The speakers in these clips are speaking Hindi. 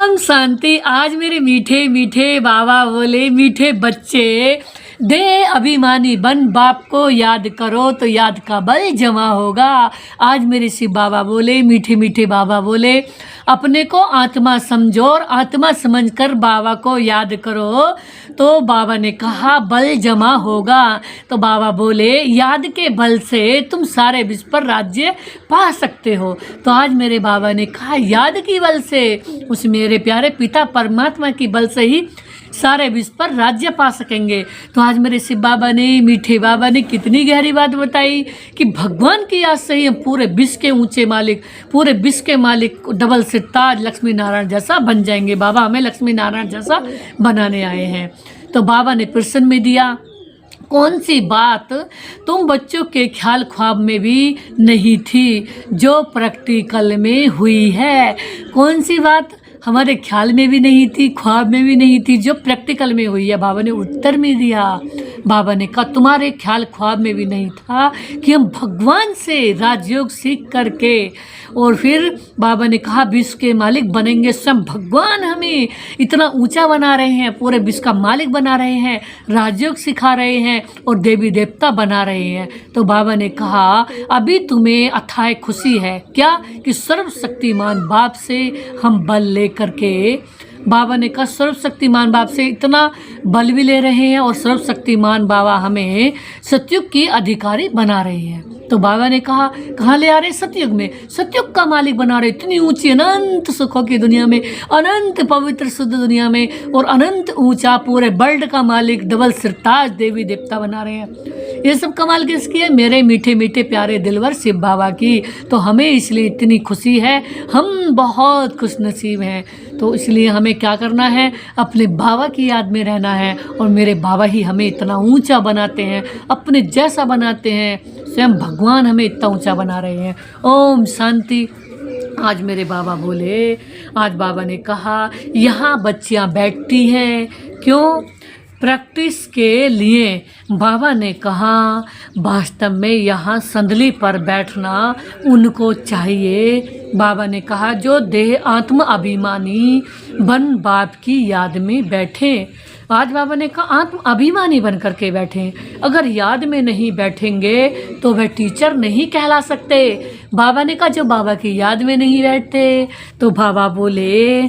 ओम शांति। आज मेरे मीठे मीठे बाबा बोले, मीठे बच्चे दे अभिमानी बन, बाप को याद करो तो याद का बल जमा होगा। आज मेरे शिव बाबा बोले, मीठे मीठे बाबा बोले, अपने को आत्मा समझो और आत्मा समझकर बाबा को याद करो तो बाबा ने कहा बल जमा होगा। तो बाबा बोले याद के बल से तुम सारे विश्व पर राज्य पा सकते हो। तो आज मेरे बाबा ने कहा याद की बल से, उस मेरे प्यारे पिता परमात्मा की बल से ही सारे विश्व पर राज्य पा सकेंगे। तो आज मेरे शिव बाबा ने, मीठे बाबा ने कितनी गहरी बात बताई कि भगवान की याद से ही हम पूरे विश्व के ऊंचे मालिक, पूरे विश्व के मालिक डबल सिताज लक्ष्मी नारायण जैसा बन जाएंगे। बाबा हमें लक्ष्मी नारायण जैसा बनाने आए हैं। तो बाबा ने प्रश्न में दिया, कौन सी बात तुम बच्चों के ख्याल ख्वाब में भी नहीं थी जो प्रैक्टिकल में हुई है? कौन सी बात हमारे ख्याल में भी नहीं थी, ख्वाब में भी नहीं थी, जो प्रैक्टिकल में हुई है? बाबा ने उत्तर में दिया, बाबा ने कहा तुम्हारे ख्याल ख्वाब में भी नहीं था कि हम भगवान से राजयोग सीख करके, और फिर बाबा ने कहा विश्व के मालिक बनेंगे। स्वयं भगवान हमें इतना ऊंचा बना रहे हैं, पूरे विश्व का मालिक बना रहे हैं, राजयोग सिखा रहे हैं और देवी देवता बना रहे हैं। तो बाबा ने कहा अभी तुम्हें अथाह खुशी है क्या कि सर्वशक्तिमान बाप से हम बल ले करके, बाबा ने कहा सर्वशक्तिमान बाप से इतना बल भी ले रहे हैं और सर्वशक्तिमान बाबा हमें सतयुग की अधिकारी बना रहे हैं। तो बाबा ने कहा कहाँ ले आ रहे? सतयुग में, सतयुग का मालिक बना रहे, इतनी ऊंची अनंत सुखों की दुनिया में, अनंत पवित्र शुद्ध दुनिया में, और अनंत ऊंचा पूरे वर्ल्ड का मालिक डबल सिरताज देवी देवता बना रहे हैं। ये सब कमाल किसकी है? मेरे मीठे मीठे प्यारे दिलवर शिव बाबा की। तो हमें इसलिए इतनी खुशी है, हम बहुत खुश नसीब हैं। तो इसलिए हमें क्या करना है? अपने बाबा की याद में रहना है, और मेरे बाबा ही हमें इतना ऊंचा बनाते हैं, अपने जैसा बनाते हैं। स्वयं भगवान हमें इतना ऊंचा बना रहे हैं। ओम शांति। आज मेरे बाबा बोले, आज बाबा ने कहा यहाँ बच्चियाँ बैठती हैं क्यों? प्रैक्टिस के लिए। बाबा ने कहा वास्तव में यहाँ संदली पर बैठना उनको चाहिए। बाबा ने कहा जो देह आत्म अभिमानी बन बाप की याद में बैठे। आज बाबा ने कहा आत्म अभिमानी बन करके बैठे। अगर याद में नहीं बैठेंगे तो वह टीचर नहीं कहला सकते। बाबा ने कहा जो बाबा की याद में नहीं बैठते। तो बाबा बोले,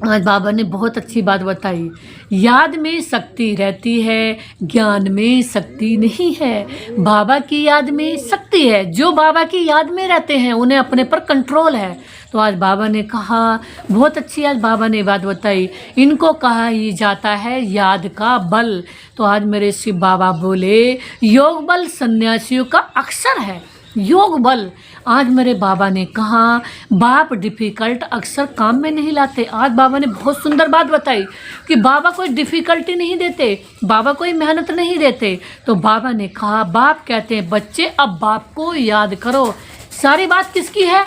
आज बाबा ने बहुत अच्छी बात बताई, याद में शक्ति रहती है, ज्ञान में शक्ति नहीं है। बाबा की याद में शक्ति है, जो बाबा की याद में रहते हैं उन्हें अपने पर कंट्रोल है। तो आज बाबा ने कहा बहुत अच्छी, आज बाबा ने बात बताई, इनको कहा ही जाता है याद का बल। तो आज मेरे शिव बाबा बोले योग बल सन्यासियों का अक्षर है, योग बल। आज मेरे बाबा ने कहा बाप डिफ़िकल्ट अक्सर काम में नहीं लाते। आज बाबा ने बहुत सुंदर बात बताई कि बाबा कोई डिफ़िकल्टी नहीं देते, बाबा कोई मेहनत नहीं देते। तो बाबा ने कहा बाप कहते हैं बच्चे अब बाप को याद करो। सारी बात किसकी है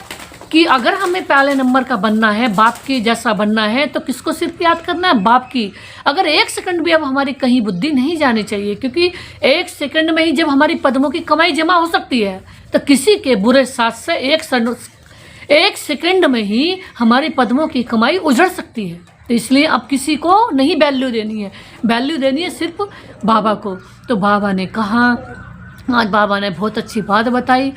कि अगर हमें पहले नंबर का बनना है, बाप के जैसा बनना है, तो किसको सिर्फ याद करना है? बाप की। अगर एक सेकंड भी अब हमारी कहीं बुद्धि नहीं जानी चाहिए, क्योंकि एक सेकंड में ही जब हमारी पद्मों की कमाई जमा हो सकती है, तो किसी के बुरे साथ से एक सेकंड में ही हमारी पद्मों की कमाई उजड़ सकती है। तो इसलिए अब किसी को नहीं वैल्यू देनी है, वैल्यू देनी है सिर्फ बाबा को। तो बाबा ने कहा, आज बाबा ने बहुत अच्छी बात बताई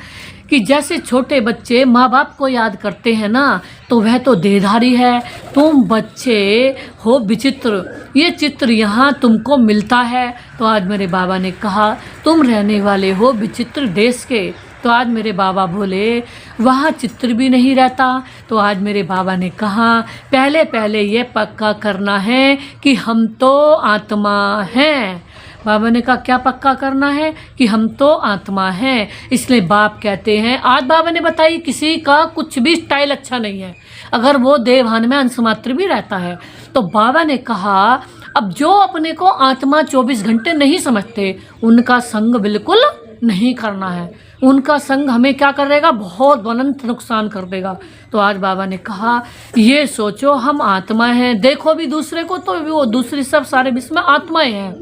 कि जैसे छोटे बच्चे माँ बाप को याद करते हैं ना, तो वह तो देहधारी है, तुम बच्चे हो विचित्र, ये चित्र यहाँ तुमको मिलता है। तो आज मेरे बाबा ने कहा तुम रहने वाले हो विचित्र देश के। तो आज मेरे बाबा बोले वहाँ चित्र भी नहीं रहता। तो आज मेरे बाबा ने कहा पहले पहले ये पक्का करना है कि हम तो आत्मा हैं। बाबा ने कहा क्या पक्का करना है? कि हम तो आत्मा हैं। इसलिए बाप कहते हैं, आज बाबा ने बताई किसी का कुछ भी स्टाइल अच्छा नहीं है अगर वो देवभान में अंश मात्र भी रहता है। तो बाबा ने कहा अब जो अपने को आत्मा 24 घंटे नहीं समझते उनका संग बिल्कुल नहीं करना है। उनका संग हमें क्या करेगा? बहुत अनंत नुकसान कर देगा। तो आज बाबा ने कहा ये सोचो हम आत्मा हैं, देखो भी दूसरे को तो वो दूसरी सब सारे विश्व में आत्माएं हैं।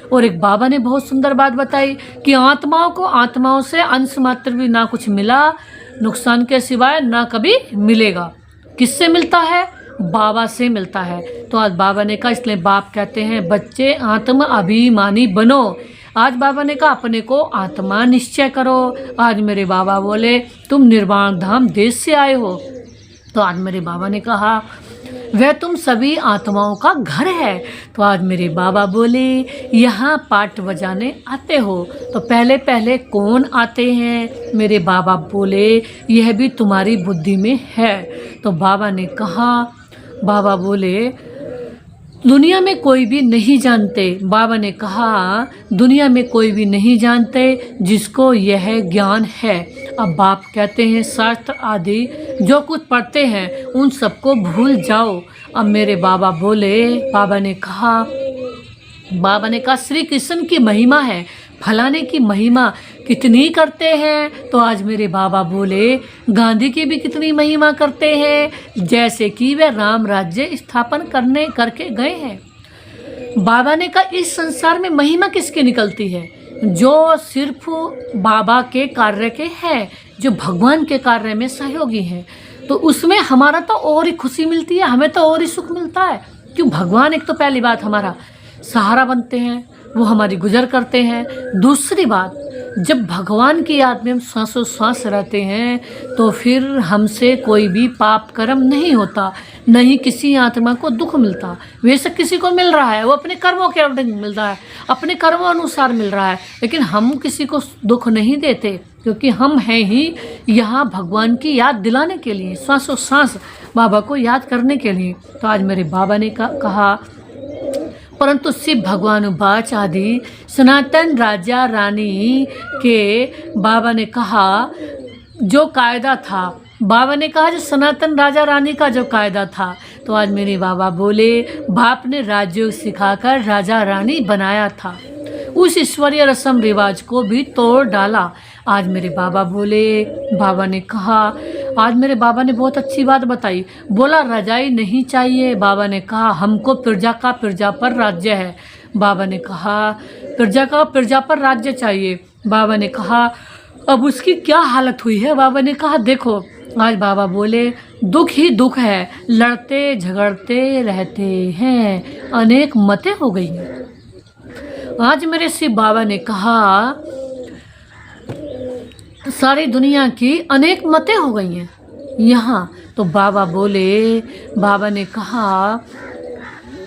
और एक बाबा ने बहुत सुंदर बात बताई कि आत्माओं को आत्माओं से अंश मात्र भी ना कुछ मिला नुकसान के सिवाय ना कभी मिलेगा। किससे मिलता है? बाबा से मिलता है। तो आज बाबा ने कहा, इसलिए बाप कहते हैं बच्चे आत्म अभिमानी बनो। आज बाबा ने कहा अपने को आत्मा निश्चय करो। आज मेरे बाबा बोले तुम निर्वाण धाम देश से आए हो। तो आज मेरे बाबा ने कहा वह तुम सभी आत्माओं का घर है। तो आज मेरे बाबा बोले यहाँ पाठ बजाने आते हो तो पहले पहले कौन आते हैं? मेरे बाबा बोले यह भी तुम्हारी बुद्धि में है। तो बाबा ने कहा, बाबा बोले दुनिया में कोई भी नहीं जानते। बाबा ने कहा दुनिया में कोई भी नहीं जानते जिसको यह ज्ञान है। अब बाप कहते हैं शास्त्र आदि जो कुछ पढ़ते हैं उन सबको भूल जाओ। अब मेरे बाबा बोले, बाबा ने कहा श्री कृष्ण की महिमा है, फलाने की महिमा कितनी करते हैं? तो आज मेरे बाबा बोले गांधी की भी कितनी महिमा करते हैं, जैसे कि वे राम राज्य स्थापन करके गए हैं। बाबा ने कहा इस संसार में महिमा किसकी निकलती है? जो सिर्फ बाबा के कार्य के हैं, जो भगवान के कार्य में सहयोगी हैं। तो उसमें हमारा तो और ही खुशी मिलती है, हमें तो और ही सुख मिलता है। क्यों? भगवान एक तो पहली बात हमारा सहारा बनते हैं, वो हमारी गुजर करते हैं। दूसरी बात, जब भगवान की याद में हम सांसों सांस रहते हैं तो फिर हमसे कोई भी पाप कर्म नहीं होता, नहीं किसी आत्मा को दुख मिलता। वैसे किसी को मिल रहा है, वो अपने कर्मों के अनुसार मिल रहा है, अपने कर्मों अनुसार मिल रहा है, लेकिन हम किसी को दुख नहीं देते क्योंकि हम हैं ही यहाँ भगवान की याद दिलाने के लिए, सांसों सांस बाबा को याद करने के लिए। तो आज मेरे बाबा ने कहा परंतु शिव भगवान बाच आदि सनातन राजा रानी के बाबा ने कहा जो कायदा था, बाबा ने कहा जो सनातन राजा रानी का जो कायदा था। तो आज मेरे बाबा बोले बाप ने राजयोग सिखाकर राजा रानी बनाया था, उस ईश्वरीय रस्म रिवाज को भी तोड़ डाला। आज मेरे बाबा बोले, बाबा ने कहा, आज मेरे बाबा ने बहुत अच्छी बात बताई, बोला रजाई नहीं चाहिए। बाबा ने कहा हमको प्रजा का प्रजा पर राज्य है। बाबा ने कहा प्रजा का प्रजा पर राज्य चाहिए। बाबा ने कहा अब उसकी क्या हालत हुई है? बाबा ने कहा देखो, आज बाबा बोले दुख ही दुख है, लड़ते झगड़ते रहते हैं, अनेक मतें हो गई हैं। आज मेरे शिव बाबा ने कहा सारी दुनिया की अनेक मतें हो गई हैं यहाँ। तो बाबा बोले, बाबा ने कहा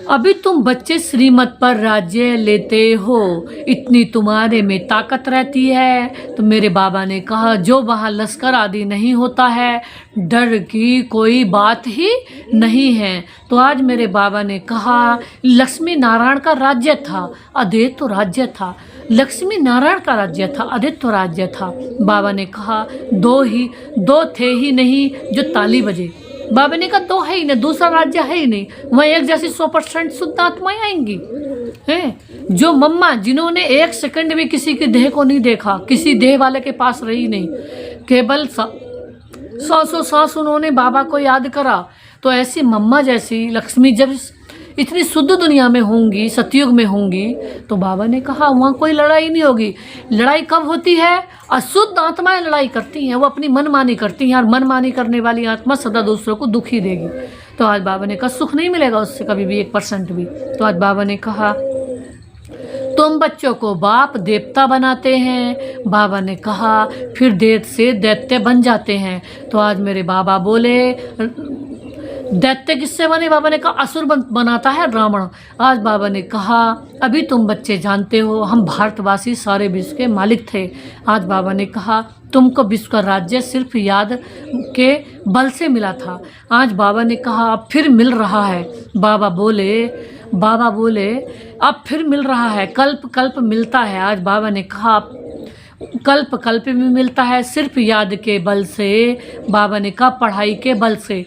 अभी तुम बच्चे श्रीमत पर राज्य लेते हो, इतनी तुम्हारे में ताकत रहती है। तो मेरे बाबा ने कहा जो वहाँ लश्कर आदि नहीं होता है, डर की कोई बात ही नहीं है। तो आज मेरे बाबा ने कहा लक्ष्मी नारायण का राज्य था, अद्वैत राज्य था, लक्ष्मी नारायण का राज्य था, अद्वैत राज्य था। बाबा ने कहा दो थे ही नहीं जो ताली बजे। बाबा ने कहा दो है ही नहीं, दूसरा राज्य है ही नहीं, वहाँ एक जैसी 100% शुद्ध आत्माएं आएंगी हैं। जो मम्मा जिन्होंने एक सेकंड भी किसी की देह को नहीं देखा, किसी देह वाले के पास रही नहीं, केवल सांसों सांस उन्होंने बाबा को याद करा। तो ऐसी मम्मा जैसी लक्ष्मी जब इतनी शुद्ध दुनिया में होंगी, सतयुग में होंगी, तो बाबा ने कहा वहाँ कोई लड़ाई नहीं होगी। लड़ाई कब होती है? अशुद्ध आत्माएं लड़ाई करती हैं, वो अपनी मनमानी करती हैं, और मनमानी करने वाली आत्मा सदा दूसरों को दुख ही देगी। तो आज बाबा ने कहा सुख नहीं मिलेगा उससे कभी भी 1% भी। तो आज बाबा ने कहा तुम बच्चों को बाप देवता बनाते हैं। बाबा ने कहा फिर देव से दैत्य बन जाते हैं। तो आज मेरे बाबा बोले दैत्य किससे बने? बाबा ने कहा असुर बनाता है रावण। आज बाबा ने कहा अभी तुम बच्चे जानते हो हम भारतवासी सारे विश्व के मालिक थे। आज बाबा ने कहा तुमको विश्व का राज्य सिर्फ याद के बल से मिला था। आज बाबा ने कहा अब फिर मिल रहा है। बाबा बोले अब फिर मिल रहा है, कल्प कल्प मिलता है। आज बाबा ने कहा कल्प कल्प में मिलता है, सिर्फ याद के बल से। बाबा ने कहा पढ़ाई के बल से।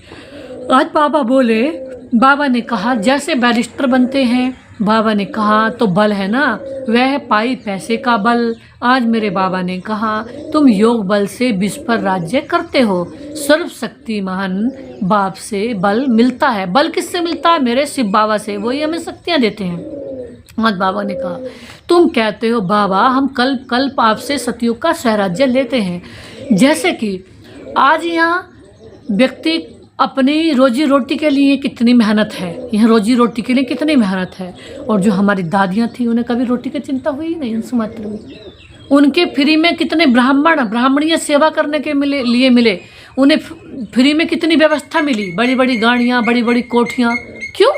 आज बाबा बोले, बाबा ने कहा जैसे बैरिस्टर बनते हैं, बाबा ने कहा तो बल है ना, वह पाई पैसे का बल। आज मेरे बाबा ने कहा तुम योग बल से विश्व पर राज्य करते हो, सर्वशक्तिमान बाप से बल मिलता है। बल किससे मिलता है? मेरे शिव बाबा से, वही हमें शक्तियाँ देते हैं। आज बाबा ने कहा तुम कहते हो बाबा हम कल्प कल्प आपसे सतयुग का स्वराज्य लेते हैं। जैसे कि आज यहाँ व्यक्ति अपनी रोजी रोटी के लिए कितनी मेहनत है, यहाँ रोजी रोटी के लिए कितनी मेहनत है। और जो हमारी दादियाँ थी उन्हें कभी रोटी की चिंता हुई नहीं उस मात्र में। उनके फ्री में कितने ब्राह्मणीय सेवा करने के लिए मिले, उन्हें फ्री में कितनी व्यवस्था मिली, बड़ी बड़ी गाड़ियाँ, बड़ी बड़ी कोठियाँ। क्यों?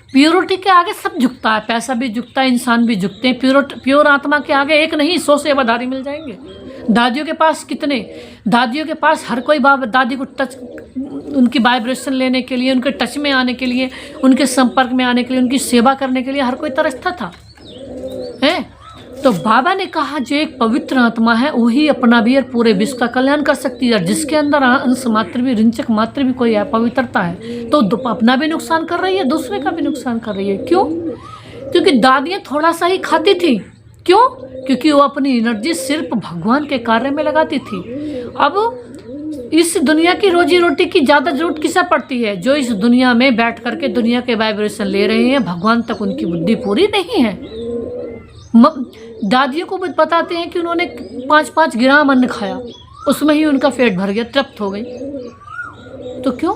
प्योरिटी के आगे सब झुकता है, पैसा भी झुकता है, इंसान भी झुकते हैं। प्योर आत्मा के आगे एक नहीं 100 सेवादारी मिल जाएंगे। दादियों के पास कितने, दादियों के पास हर कोई दादी को टच, उनकी वाइब्रेशन लेने के लिए, उनके टच में आने के लिए, उनके संपर्क में आने के लिए, उनकी सेवा करने के लिए हर कोई तरसता था है। तो बाबा ने कहा जो एक पवित्र आत्मा है वही अपना भी और पूरे विश्व का कल्याण कर सकती है। जिसके अंदर अंश मात्र भी, रिंचक मात्र भी कोई अपवित्रता है तो अपना भी नुकसान कर रही है, दूसरे का भी नुकसान कर रही है। क्यों? क्योंकि दादियाँ थोड़ा सा ही खाती थी। क्यों? क्योंकि वो अपनी एनर्जी सिर्फ भगवान के कार्य में लगाती थी। अब इस दुनिया की रोजी रोटी की ज़्यादा जरूरत किसे पड़ती है? जो इस दुनिया में बैठ करके दुनिया के वाइब्रेशन ले रहे हैं, भगवान तक उनकी बुद्धि पूरी नहीं है। दादियों को बताते हैं कि उन्होंने 5-5 ग्राम अन्न खाया, उसमें ही उनका पेट भर गया, तृप्त हो गई। तो क्यों?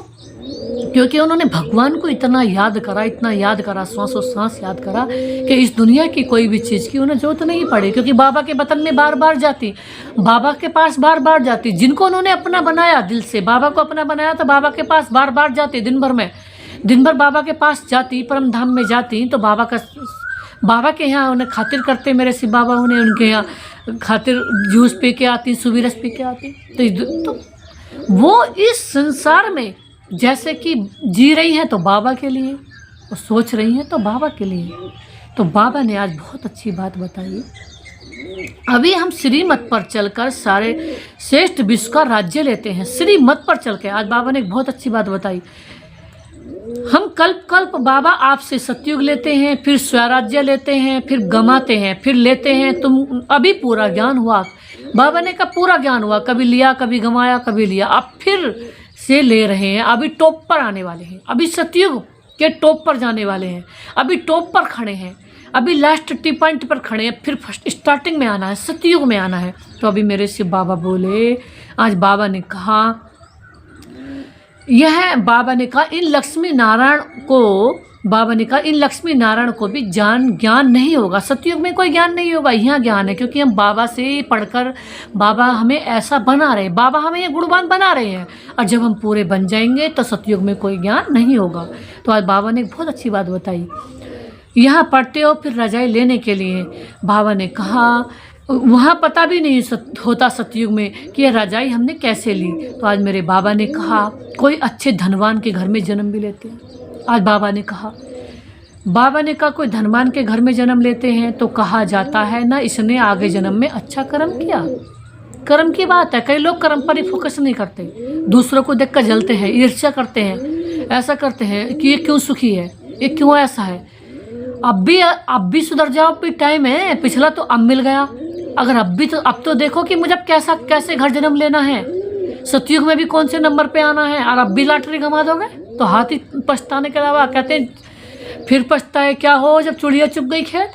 क्योंकि उन्होंने भगवान को इतना याद करा, इतना याद करा, सांसों सांस याद करा कि इस दुनिया की कोई भी चीज़ की उन्हें जरूरत नहीं पड़ी। क्योंकि बाबा के वतन में बार बार जाती, बाबा के पास बार बार जाती, जिनको उन्होंने अपना बनाया, दिल से बाबा को अपना बनाया तो बाबा के पास बार बार जाती। दिन भर बाबा के पास जाती, परम धाम में जाती तो बाबा के यहाँ उन्हें खातिर करते मेरे शिव बाबा, उन्हें उनके यहाँ खातिर जूस पी के आती, सुबह पी के आती। तो वो इस संसार में जैसे कि जी रही हैं तो बाबा के लिए, और सोच रही हैं तो बाबा के लिए। तो बाबा ने आज बहुत अच्छी बात बताई। अभी हम श्रीमत पर चलकर सारे श्रेष्ठ विश्व का राज्य लेते हैं। श्रीमत पर चल के आज बाबा ने एक बहुत अच्छी बात बताई। हम कल्प कल्प बाबा आपसे सतयुग लेते हैं, फिर स्वराज्य लेते हैं, फिर गमाते हैं, फिर लेते हैं। तुम अभी पूरा ज्ञान हुआ, बाबा ने कहा पूरा ज्ञान हुआ, कभी लिया, कभी गमाया, कभी लिया, अब फिर से ले रहे हैं। अभी टॉप पर आने वाले हैं, अभी सतयुग के टॉप पर जाने वाले हैं, अभी टॉप पर खड़े हैं, अभी लास्ट टी पॉइंट पर खड़े हैं, फिर फर्स्ट स्टार्टिंग में आना है, सतयुग में आना है। तो अभी मेरे शिव बाबा बोले, आज बाबा ने कहा, यह बाबा ने कहा इन लक्ष्मी नारायण को भी ज्ञान नहीं होगा। सतयुग में कोई ज्ञान नहीं होगा, यहाँ ज्ञान है। क्योंकि हम बाबा से पढ़कर बाबा हमें ऐसा बना रहे हैं, बाबा हमें ये गुणवान बना रहे हैं, और जब हम पूरे बन जाएंगे तो सतयुग में कोई ज्ञान नहीं होगा। तो आज बाबा ने एक बहुत अच्छी बात बताई। यहाँ पढ़ते हो फिर रजाई लेने के लिए, बाबा ने कहा वहाँ पता भी नहीं होता सतयुग में कि यह रजाई हमने कैसे ली। तो आज मेरे बाबा ने कहा कोई अच्छे धनवान के घर में जन्म भी लेते हैं। आज बाबा ने कहा कोई धनवान के घर में जन्म लेते हैं तो कहा जाता है ना इसने आगे जन्म में अच्छा कर्म किया। कर्म की बात है, कई लोग कर्म पर ही फोकस नहीं करते, दूसरों को देखकर जलते हैं, ईर्ष्या करते हैं, ऐसा करते हैं कि ये क्यों सुखी है, ये क्यों ऐसा है। अब भी सुधर जाओ, भी टाइम है, पिछला तो अब मिल गया। अगर अब तो देखो कि मुझे कैसे घर जन्म लेना है, सतयुग में भी कौन से नंबर पे आना है, और अब भी लॉटरी घुमा दोगे तो हाथ ही पछताने के अलावा, कहते हैं फिर पछताए क्या हो जब चिड़िया चुग गई खेत।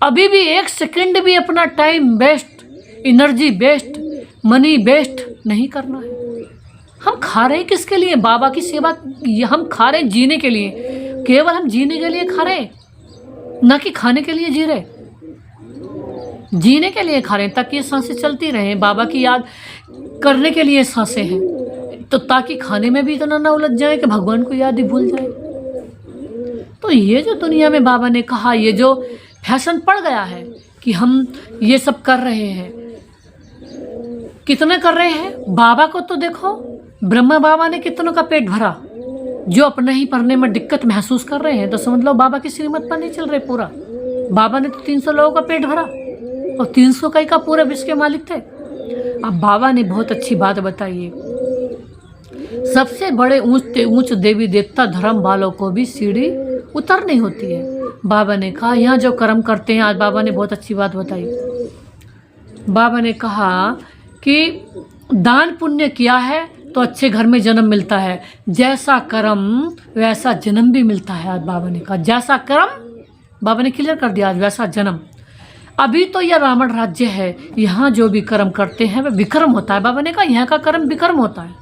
अभी भी 1 सेकंड भी अपना time waste, energy waste, money waste नहीं करना है। हम खा रहे हैं किसके लिए? बाबा की सेवा। हम खा रहे हैं जीने के लिए, केवल हम जीने के लिए खा रहे हैं, ना कि खाने के लिए जी रहे। जीने के लिए खा रहे हैं ताकि ये सांसें चलती रहें, बाबा की याद करने के लिए सांसें हैं, तो ताकि खाने में भी इतना ना उलझ जाए कि भगवान को याद ही भूल जाए। तो ये जो दुनिया में बाबा ने कहा, ये जो फैशन पड़ गया है कि हम ये सब कर रहे हैं, कितने कर रहे हैं? बाबा को तो देखो, ब्रह्मा बाबा ने कितनों का पेट भरा, जो अपने ही पढ़ने में दिक्कत महसूस कर रहे हैं तो समझ लो बाबा की श्रीमत पर नहीं चल रहे पूरा। बाबा ने तो 300 लोगों का पेट भरा, और 300 कई का पूरे विश्व के मालिक थे। अब बाबा ने बहुत अच्छी बात बताई है, सबसे बड़े ऊंच देवी देवता धर्म वालों को भी सीढ़ी उतरनी होती है। बाबा ने कहा यहाँ जो कर्म करते हैं, आज बाबा ने बहुत अच्छी बात बताई। बाबा ने कहा कि दान पुण्य किया है तो अच्छे घर में जन्म मिलता है, जैसा कर्म वैसा जन्म भी मिलता है। आज बाबा ने कहा जैसा कर्म, बाबा ने क्लियर कर दिया, आज वैसा जन्म। अभी तो यह रावण राज्य है, यहाँ जो भी कर्म करते हैं वह विक्रम होता है। बाबा ने कहा यहाँ का कर्म विक्रम होता है,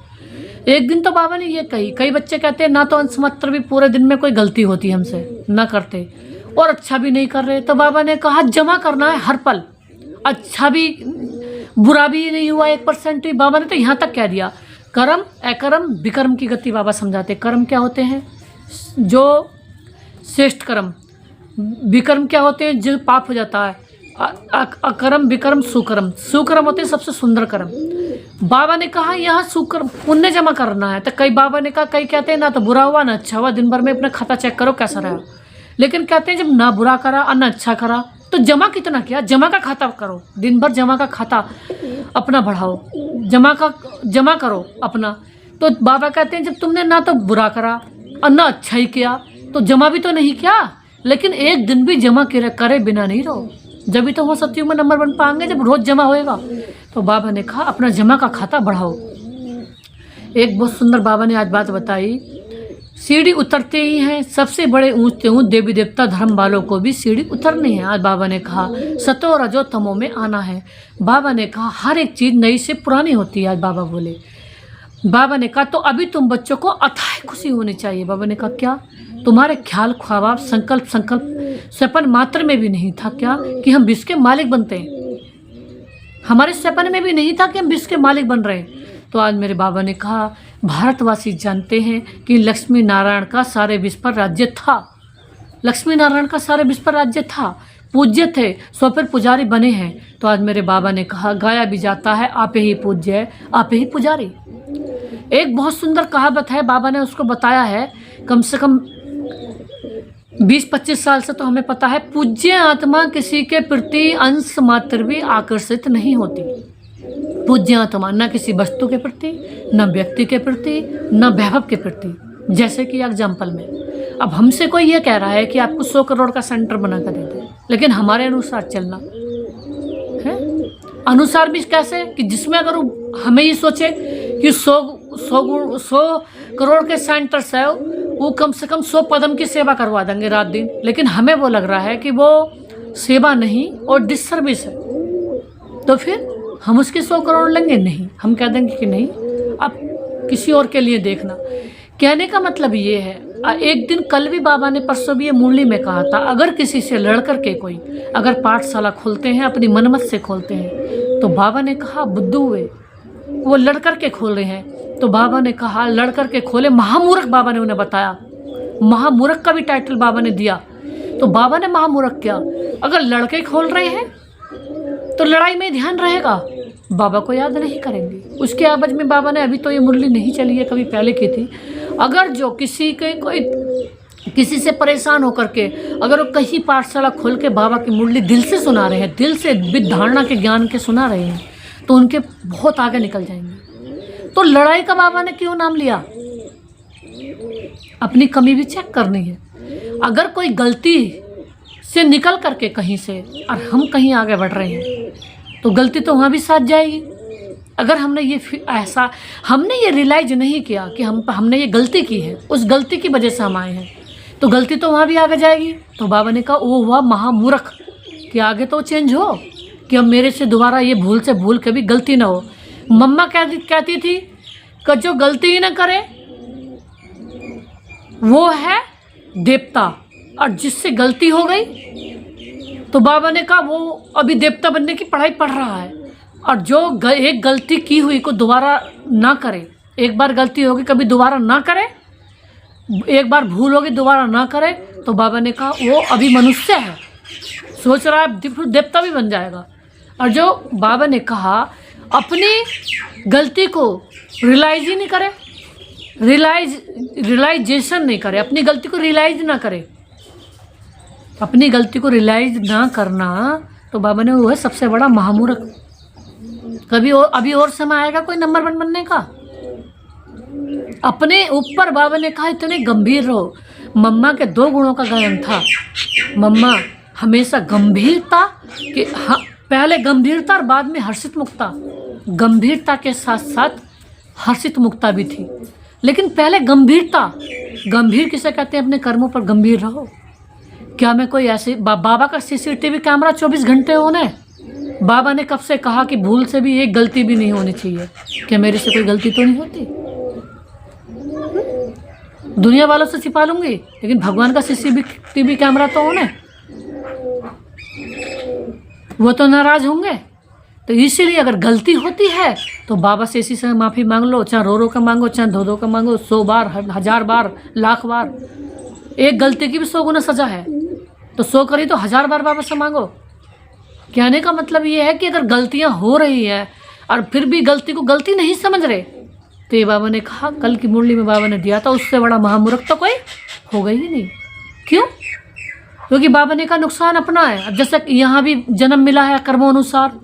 एक दिन तो बाबा ने ये कही, कई बच्चे कहते हैं ना तो अंश मात्र भी पूरे दिन में कोई गलती होती है हमसे, ना करते और अच्छा भी नहीं कर रहे। तो बाबा ने कहा जमा करना है हर पल, अच्छा भी बुरा भी नहीं हुआ 1% भी। बाबा ने तो यहाँ तक कह दिया, कर्म अकर्म विकर्म की गति बाबा समझाते। कर्म क्या होते हैं? जो श्रेष्ठ कर्म। विकर्म क्या होते हैं? जो पाप हो जाता है। अकर्म विकर्म सुकर्म। सुकर्म होते हैं सबसे सुंदर कर्म। बाबा ने कहा यहाँ सुकर्म पुण्य जमा करना है। तो कई बाबा ने कहा, कई कहते हैं ना तो बुरा हुआ ना अच्छा हुआ, दिन भर में अपना खाता चेक करो कैसा रहा। लेकिन कहते हैं जब ना बुरा करा और ना अच्छा करा तो जमा कितना किया, जमा का खाता करो, दिन भर जमा का खाता अपना बढ़ाओ, जमा करो अपना। तो बाबा कहते हैं जब तुमने ना तो बुरा करा और ना अच्छा ही किया तो जमा भी तो नहीं किया, लेकिन एक दिन भी जमा करे बिना नहीं रहो, जब भी तो वो सत्युग में नंबर बन पाएंगे जब रोज जमा होएगा। तो बाबा ने कहा अपना जमा का खाता बढ़ाओ। एक बहुत सुंदर बाबा ने आज बात बताई, सीढ़ी उतरते ही हैं, सबसे बड़े ऊंच देवी देवता धर्म वालों को भी सीढ़ी उतरनी है। आज बाबा ने कहा सतो रजो तमो में आना है। बाबा ने कहा हर एक चीज़ नई से पुरानी होती है। आज बाबा बोले, बाबा ने कहा तो अभी तुम बच्चों को अथाह खुशी होनी चाहिए। बाबा ने कहा क्या? तुम्हारे ख्याल ख्वाब संकल्प सपन मात्र में भी नहीं था क्या कि हम विश्व के मालिक बनते हैं? हमारे सपन में भी नहीं था कि हम विश्व के मालिक बन रहे हैं। तो आज मेरे बाबा ने कहा भारतवासी जानते हैं कि लक्ष्मी नारायण का सारे विश्व पर राज्य था। लक्ष्मी नारायण का सारे विश्व पर राज्य था, पूज्य थे, सो फिर पुजारी बने हैं। तो आज मेरे बाबा ने कहा गाया भी जाता है आप ही पूज्य आप ही पुजारी। एक बहुत सुंदर कहावत है, बाबा ने उसको बताया है कम से कम 20-25 साल से तो हमें पता है, पूज्य आत्मा किसी के प्रति अंश मात्र भी आकर्षित नहीं होती। पूज्य आत्मा न किसी वस्तु के प्रति, न व्यक्ति के प्रति, न वैभव के प्रति। जैसे कि एग्जाम्पल में अब हमसे कोई ये कह रहा है कि आपको 100 करोड़ का सेंटर बना कर दे दे, लेकिन हमारे अनुसार चलना है। अनुसार भी कैसे कि जिसमें अगर हमें ये सोचे कि 100 करोड़ के सेंटर से वो कम से कम 100 पदम की सेवा करवा देंगे रात दिन, लेकिन हमें वो लग रहा है कि वो सेवा नहीं और डिससर्विस है, तो फिर हम उसके 100 करोड़ लेंगे नहीं। हम कह देंगे कि नहीं अब किसी और के लिए देखना। कहने का मतलब ये है, एक दिन कल भी बाबा ने परसों भी ये मुरली में कहा था, अगर किसी से लड़ कर के कोई अगर पाठशाला खोलते हैं अपनी मनमत से खोलते हैं, तो बाबा ने कहा बुद्धू हुए, वो लड़ कर के खोल रहे हैं। तो बाबा ने कहा लड़ कर के खोले, महामूर्ख बाबा ने उन्हें बताया, महामूर्ख का भी टाइटल बाबा ने दिया। तो बाबा ने महामूर्ख क्या, अगर लड़के खोल रहे हैं तो लड़ाई में ध्यान रहेगा, बाबा को याद नहीं करेंगे। उसके आवाज में बाबा ने, अभी तो ये मुरली नहीं चली है, कभी पहले की थी, अगर जो किसी से परेशान होकर के अगर वो कहीं पाठशाला खोल के बाबा की मुरली दिल से सुना रहे हैं, दिल से विधारणा के ज्ञान के सुना रहे हैं, तो उनके बहुत आगे निकल जाएंगे। तो लड़ाई का बाबा ने क्यों नाम लिया? अपनी कमी भी चेक करनी है। अगर कोई गलती से निकल करके कहीं से और हम कहीं आगे बढ़ रहे हैं तो गलती तो वहाँ भी साथ जाएगी। अगर हमने ये रियलाइज नहीं किया कि हमने ये गलती की है, उस गलती की वजह से हम आए हैं, तो गलती तो वहाँ भी आगे जाएगी। तो बाबा ने कहा वो हुआ महामूर्ख कि आगे तो चेंज हो कि अब मेरे से दोबारा ये भूल से भूल कभी गलती ना हो। मम्मा कहती थी कि जो गलती ही ना करे वो है देवता, और जिससे गलती हो गई तो बाबा ने कहा वो अभी देवता बनने की पढ़ाई पढ़ रहा है। और जो एक गलती की हुई को दोबारा ना करे, एक बार गलती होगी कभी दोबारा ना करे, एक बार भूल होगी दोबारा ना करे, तो बाबा ने कहा वो अभी मनुष्य है, सोच रहा है फिर देवता भी बन जाएगा। और जो बाबा ने कहा अपनी गलती को रियलाइज ही नहीं करे, रियलाइजेशन नहीं करे, अपनी गलती को रियलाइज ना करे, अपनी गलती को रियलाइज ना करना, तो बाबा ने वो है सबसे बड़ा महामूर्ख। अभी और समय आएगा कोई नंबर 1 बनने का। अपने ऊपर बाबा ने कहा इतने गंभीर रहो। मम्मा के 2 गुणों का गायन था। मम्मा हमेशा गंभीरता के, हाँ, पहले गंभीरता और बाद में हर्षित मुक्ता। गंभीरता के साथ साथ हर्षित मुक्ता भी थी, लेकिन पहले गंभीरता। गंभीर किसे कहते हैं? अपने कर्मों पर गंभीर रहो। क्या मैं कोई ऐसे बाबा का CCTV कैमरा 24 घंटे होना है? बाबा ने कब से कहा कि भूल से भी एक गलती भी नहीं होनी चाहिए? क्या मेरे से कोई गलती तो नहीं होती? दुनिया वालों से छिपा लूँगी, लेकिन भगवान का CCTV कैमरा तो ऑन है, वो तो नाराज़ होंगे। तो इसीलिए अगर गलती होती है तो बाबा से इसी से माफ़ी मांग लो, चाहे रो का मांगो, चाहे धो का मांगो, 100 बार, 1000 बार, लाख बार। एक गलती की भी 100 गुना सज़ा है, तो 100 करी तो 1000 बार बाबा से मांगो। कहने का मतलब ये है कि अगर गलतियां हो रही है और फिर भी गलती को गलती नहीं समझ रहे, तो ये बाबा ने कहा, कल की मुरली में बाबा ने दिया था, उससे बड़ा महामूर्ख तो कोई होगा ही नहीं। क्यों? क्योंकि बाबा ने कहा नुकसान अपना है। अब जैसे यहाँ भी जन्म मिला है कर्मों-अनुसार,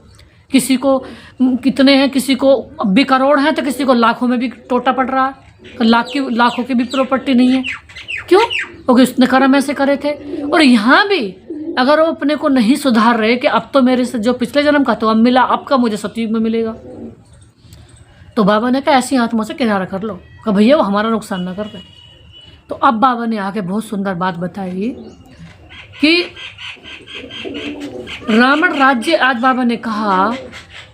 किसी को कितने हैं, किसी को अब भी करोड़ हैं, तो किसी को लाखों में भी टोटा पड़ रहा है, तो लाखों की भी प्रॉपर्टी नहीं है। क्यों? क्योंकि उसने कर्म ऐसे करे थे। और यहाँ भी अगर वो अपने को नहीं सुधार रहे कि अब तो मेरे से जो पिछले जन्म का तो अब मिला, अब का मुझे सतयुग में मिलेगा, तो बाबा ने कहा ऐसी आत्मा से किनारा कर लो, कि भैया वो हमारा नुकसान ना कर पाए। तो अब बाबा ने आके बहुत सुंदर बात बताई कि रावण राज्य, आज बाबा ने कहा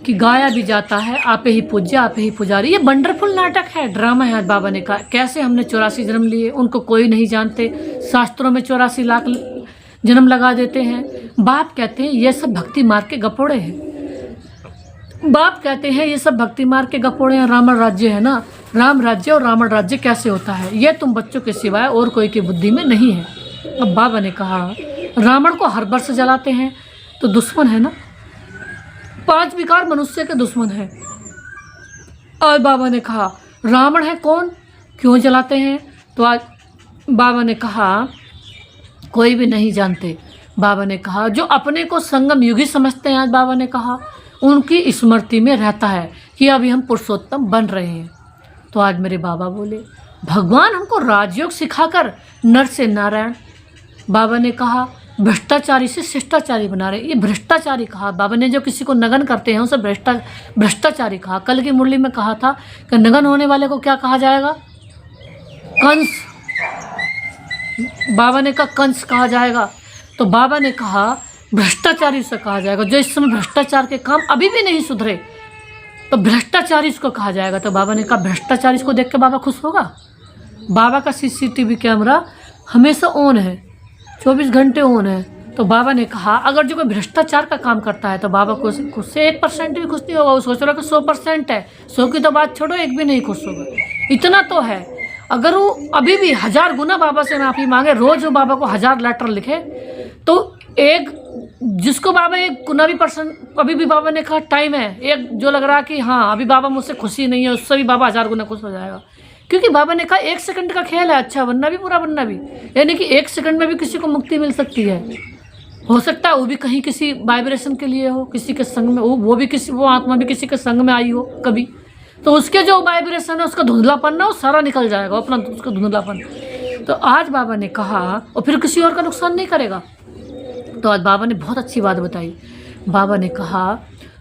कि गाया भी जाता है आपे ही पूज्य आपे ही पुजारी। ये वंडरफुल नाटक है, ड्रामा है। आज बाबा ने कहा कैसे हमने 84 जन्म लिए, उनको कोई नहीं जानते, शास्त्रों में 84 लाख जन्म लगा देते हैं। बाप कहते हैं ये सब भक्ति मार्ग के गपोड़े हैं। बाप कहते हैं ये सब भक्ति मार्ग के गपोड़े हैं। रावण राज्य है ना, राम राज्य और रावण राज्य कैसे होता है, ये तुम बच्चों के सिवाय और कोई की बुद्धि में नहीं है। अब बाबा ने कहा रावण को हर वर्ष जलाते हैं तो दुश्मन है ना, 5 विकार मनुष्य के दुश्मन है। और बाबा ने कहा रावण है कौन, क्यों जलाते हैं, तो आज बाबा ने कहा कोई भी नहीं जानते। बाबा ने कहा जो अपने को संगम युगी समझते हैं, आज बाबा ने कहा उनकी स्मृति में रहता है कि अभी हम पुरुषोत्तम बन रहे हैं। तो आज मेरे बाबा बोले भगवान हमको राजयोग सिखाकर नर से नारायण, बाबा ने कहा भ्रष्टाचारी से शिष्टाचारी बना रहे। ये भ्रष्टाचारी कहा बाबा ने, जो किसी को नगन करते हैं उसे भ्रष्टाचारी कहा। कल की मुरली में कहा था कि नगन होने वाले को क्या कहा जाएगा, कंस। बाबा ने कहा कंस कहा जाएगा, तो बाबा ने कहा भ्रष्टाचारी से कहा जाएगा। जो इस समय भ्रष्टाचार के काम अभी भी नहीं सुधरे, तो भ्रष्टाचारी इसको कहा जाएगा। तो बाबा ने कहा भ्रष्टाचारी को देख के बाबा खुश होगा। बाबा का CCTV कैमरा हमेशा ऑन है, 24 घंटे ऑन है। तो बाबा ने कहा अगर जो कोई भ्रष्टाचार का काम करता है तो बाबा को खुद से 1% भी खुश नहीं होगा। वो सोच रहा है कि 100% है, 100 की तो बात छोड़ो, एक भी नहीं खुश होगा। इतना तो है, अगर वो अभी भी 1000 गुना बाबा से माफ़ी मांगे, रोज़ वो बाबा को 1000 लेटर लिखे, तो एक जिसको बाबा एक गुना भी % अभी भी बाबा ने कहा टाइम है, एक जो लग रहा कि हाँ अभी बाबा मुझसे खुशी नहीं है, उससे भी बाबा 1000 गुना खुश हो जाएगा। क्योंकि बाबा ने कहा 1 सेकंड का खेल है, अच्छा बनना भी बुरा बनना भी, यानी कि 1 सेकंड में भी किसी को मुक्ति मिल सकती है। हो सकता है वो भी कहीं किसी वाइब्रेशन के लिए हो, किसी के संग में, वो आत्मा भी किसी के संग में आई हो कभी, तो उसके जो वाइब्रेशन है उसका धुंधलापन ना वो सारा निकल जाएगा, अपना उसका धुंधलापन। तो आज बाबा ने कहा और फिर किसी और का नुकसान नहीं करेगा। तो आज बाबा ने बहुत अच्छी बात बताई। बाबा ने कहा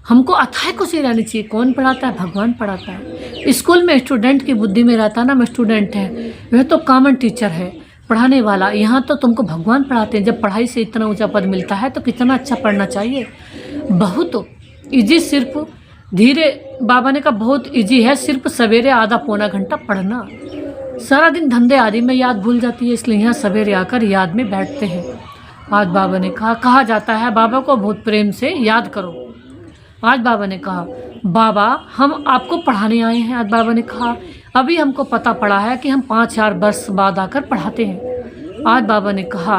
हमको अथाह खुशी रहनी चाहिए। कौन पढ़ाता है? भगवान पढ़ाता है। स्कूल में स्टूडेंट की बुद्धि में रहता है ना, मैं स्टूडेंट है, वह तो कॉमन टीचर है पढ़ाने वाला। यहाँ तो तुमको भगवान पढ़ाते हैं। जब पढ़ाई से इतना ऊंचा पद मिलता है तो कितना अच्छा पढ़ना चाहिए। बहुत ईजी, सिर्फ धीरे, बाबा ने कहा बहुत ईजी है, सिर्फ सवेरे आधा पौना घंटा पढ़ना। सारा दिन धंधे आदि में याद भूल जाती है, इसलिए यहाँ सवेरे आकर याद में बैठते हैं। आज बाबा ने कहा जाता है बाबा को बहुत प्रेम से याद करो। आज बाबा ने कहा बाबा हम आपको पढ़ाने आए हैं। आज बाबा ने कहा अभी हमको पता पड़ा है कि हम 5000 वर्ष बाद आकर पढ़ाते हैं। आज बाबा ने कहा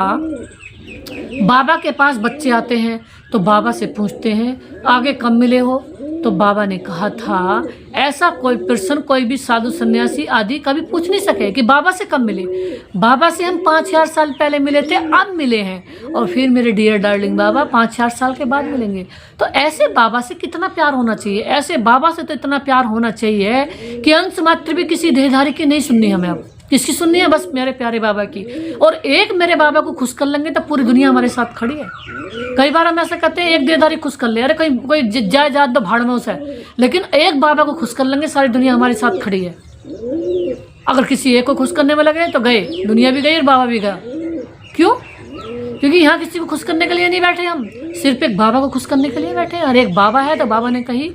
बाबा के पास बच्चे आते हैं तो बाबा से पूछते हैं आगे कब मिले हो, तो बाबा ने कहा था ऐसा कोई पर्सन, कोई भी साधु सन्यासी आदि कभी पूछ नहीं सके कि बाबा से कब मिले। बाबा से हम 5000 साल पहले मिले थे, अब मिले हैं, और फिर मेरे डियर डार्लिंग बाबा 5000 साल के बाद मिलेंगे। तो ऐसे बाबा से कितना प्यार होना चाहिए, ऐसे बाबा से तो इतना प्यार होना चाहिए कि अंश मात्र भी किसी देहधारी की नहीं सुननी हमें। अब किसकी सुननी है? बस मेरे प्यारे बाबा की। और एक मेरे बाबा को खुश कर लेंगे तो पूरी दुनिया हमारे साथ खड़ी है। कई बार हम ऐसा कहते हैं एक देहधारी खुश कर ले, अरे कोई जाए जात दो भाड़ में उसे, लेकिन एक बाबा को खुश कर लेंगे सारी दुनिया हमारे साथ खड़ी है। अगर किसी एक को खुश करने में लगे तो गए, दुनिया भी गई और बाबा भी गया। क्यों? क्योंकि यहाँ किसी को खुश करने के लिए नहीं बैठे हम, सिर्फ एक बाबा को खुश करने के लिए बैठे हैं। और एक बाबा है तो बाबा ने कही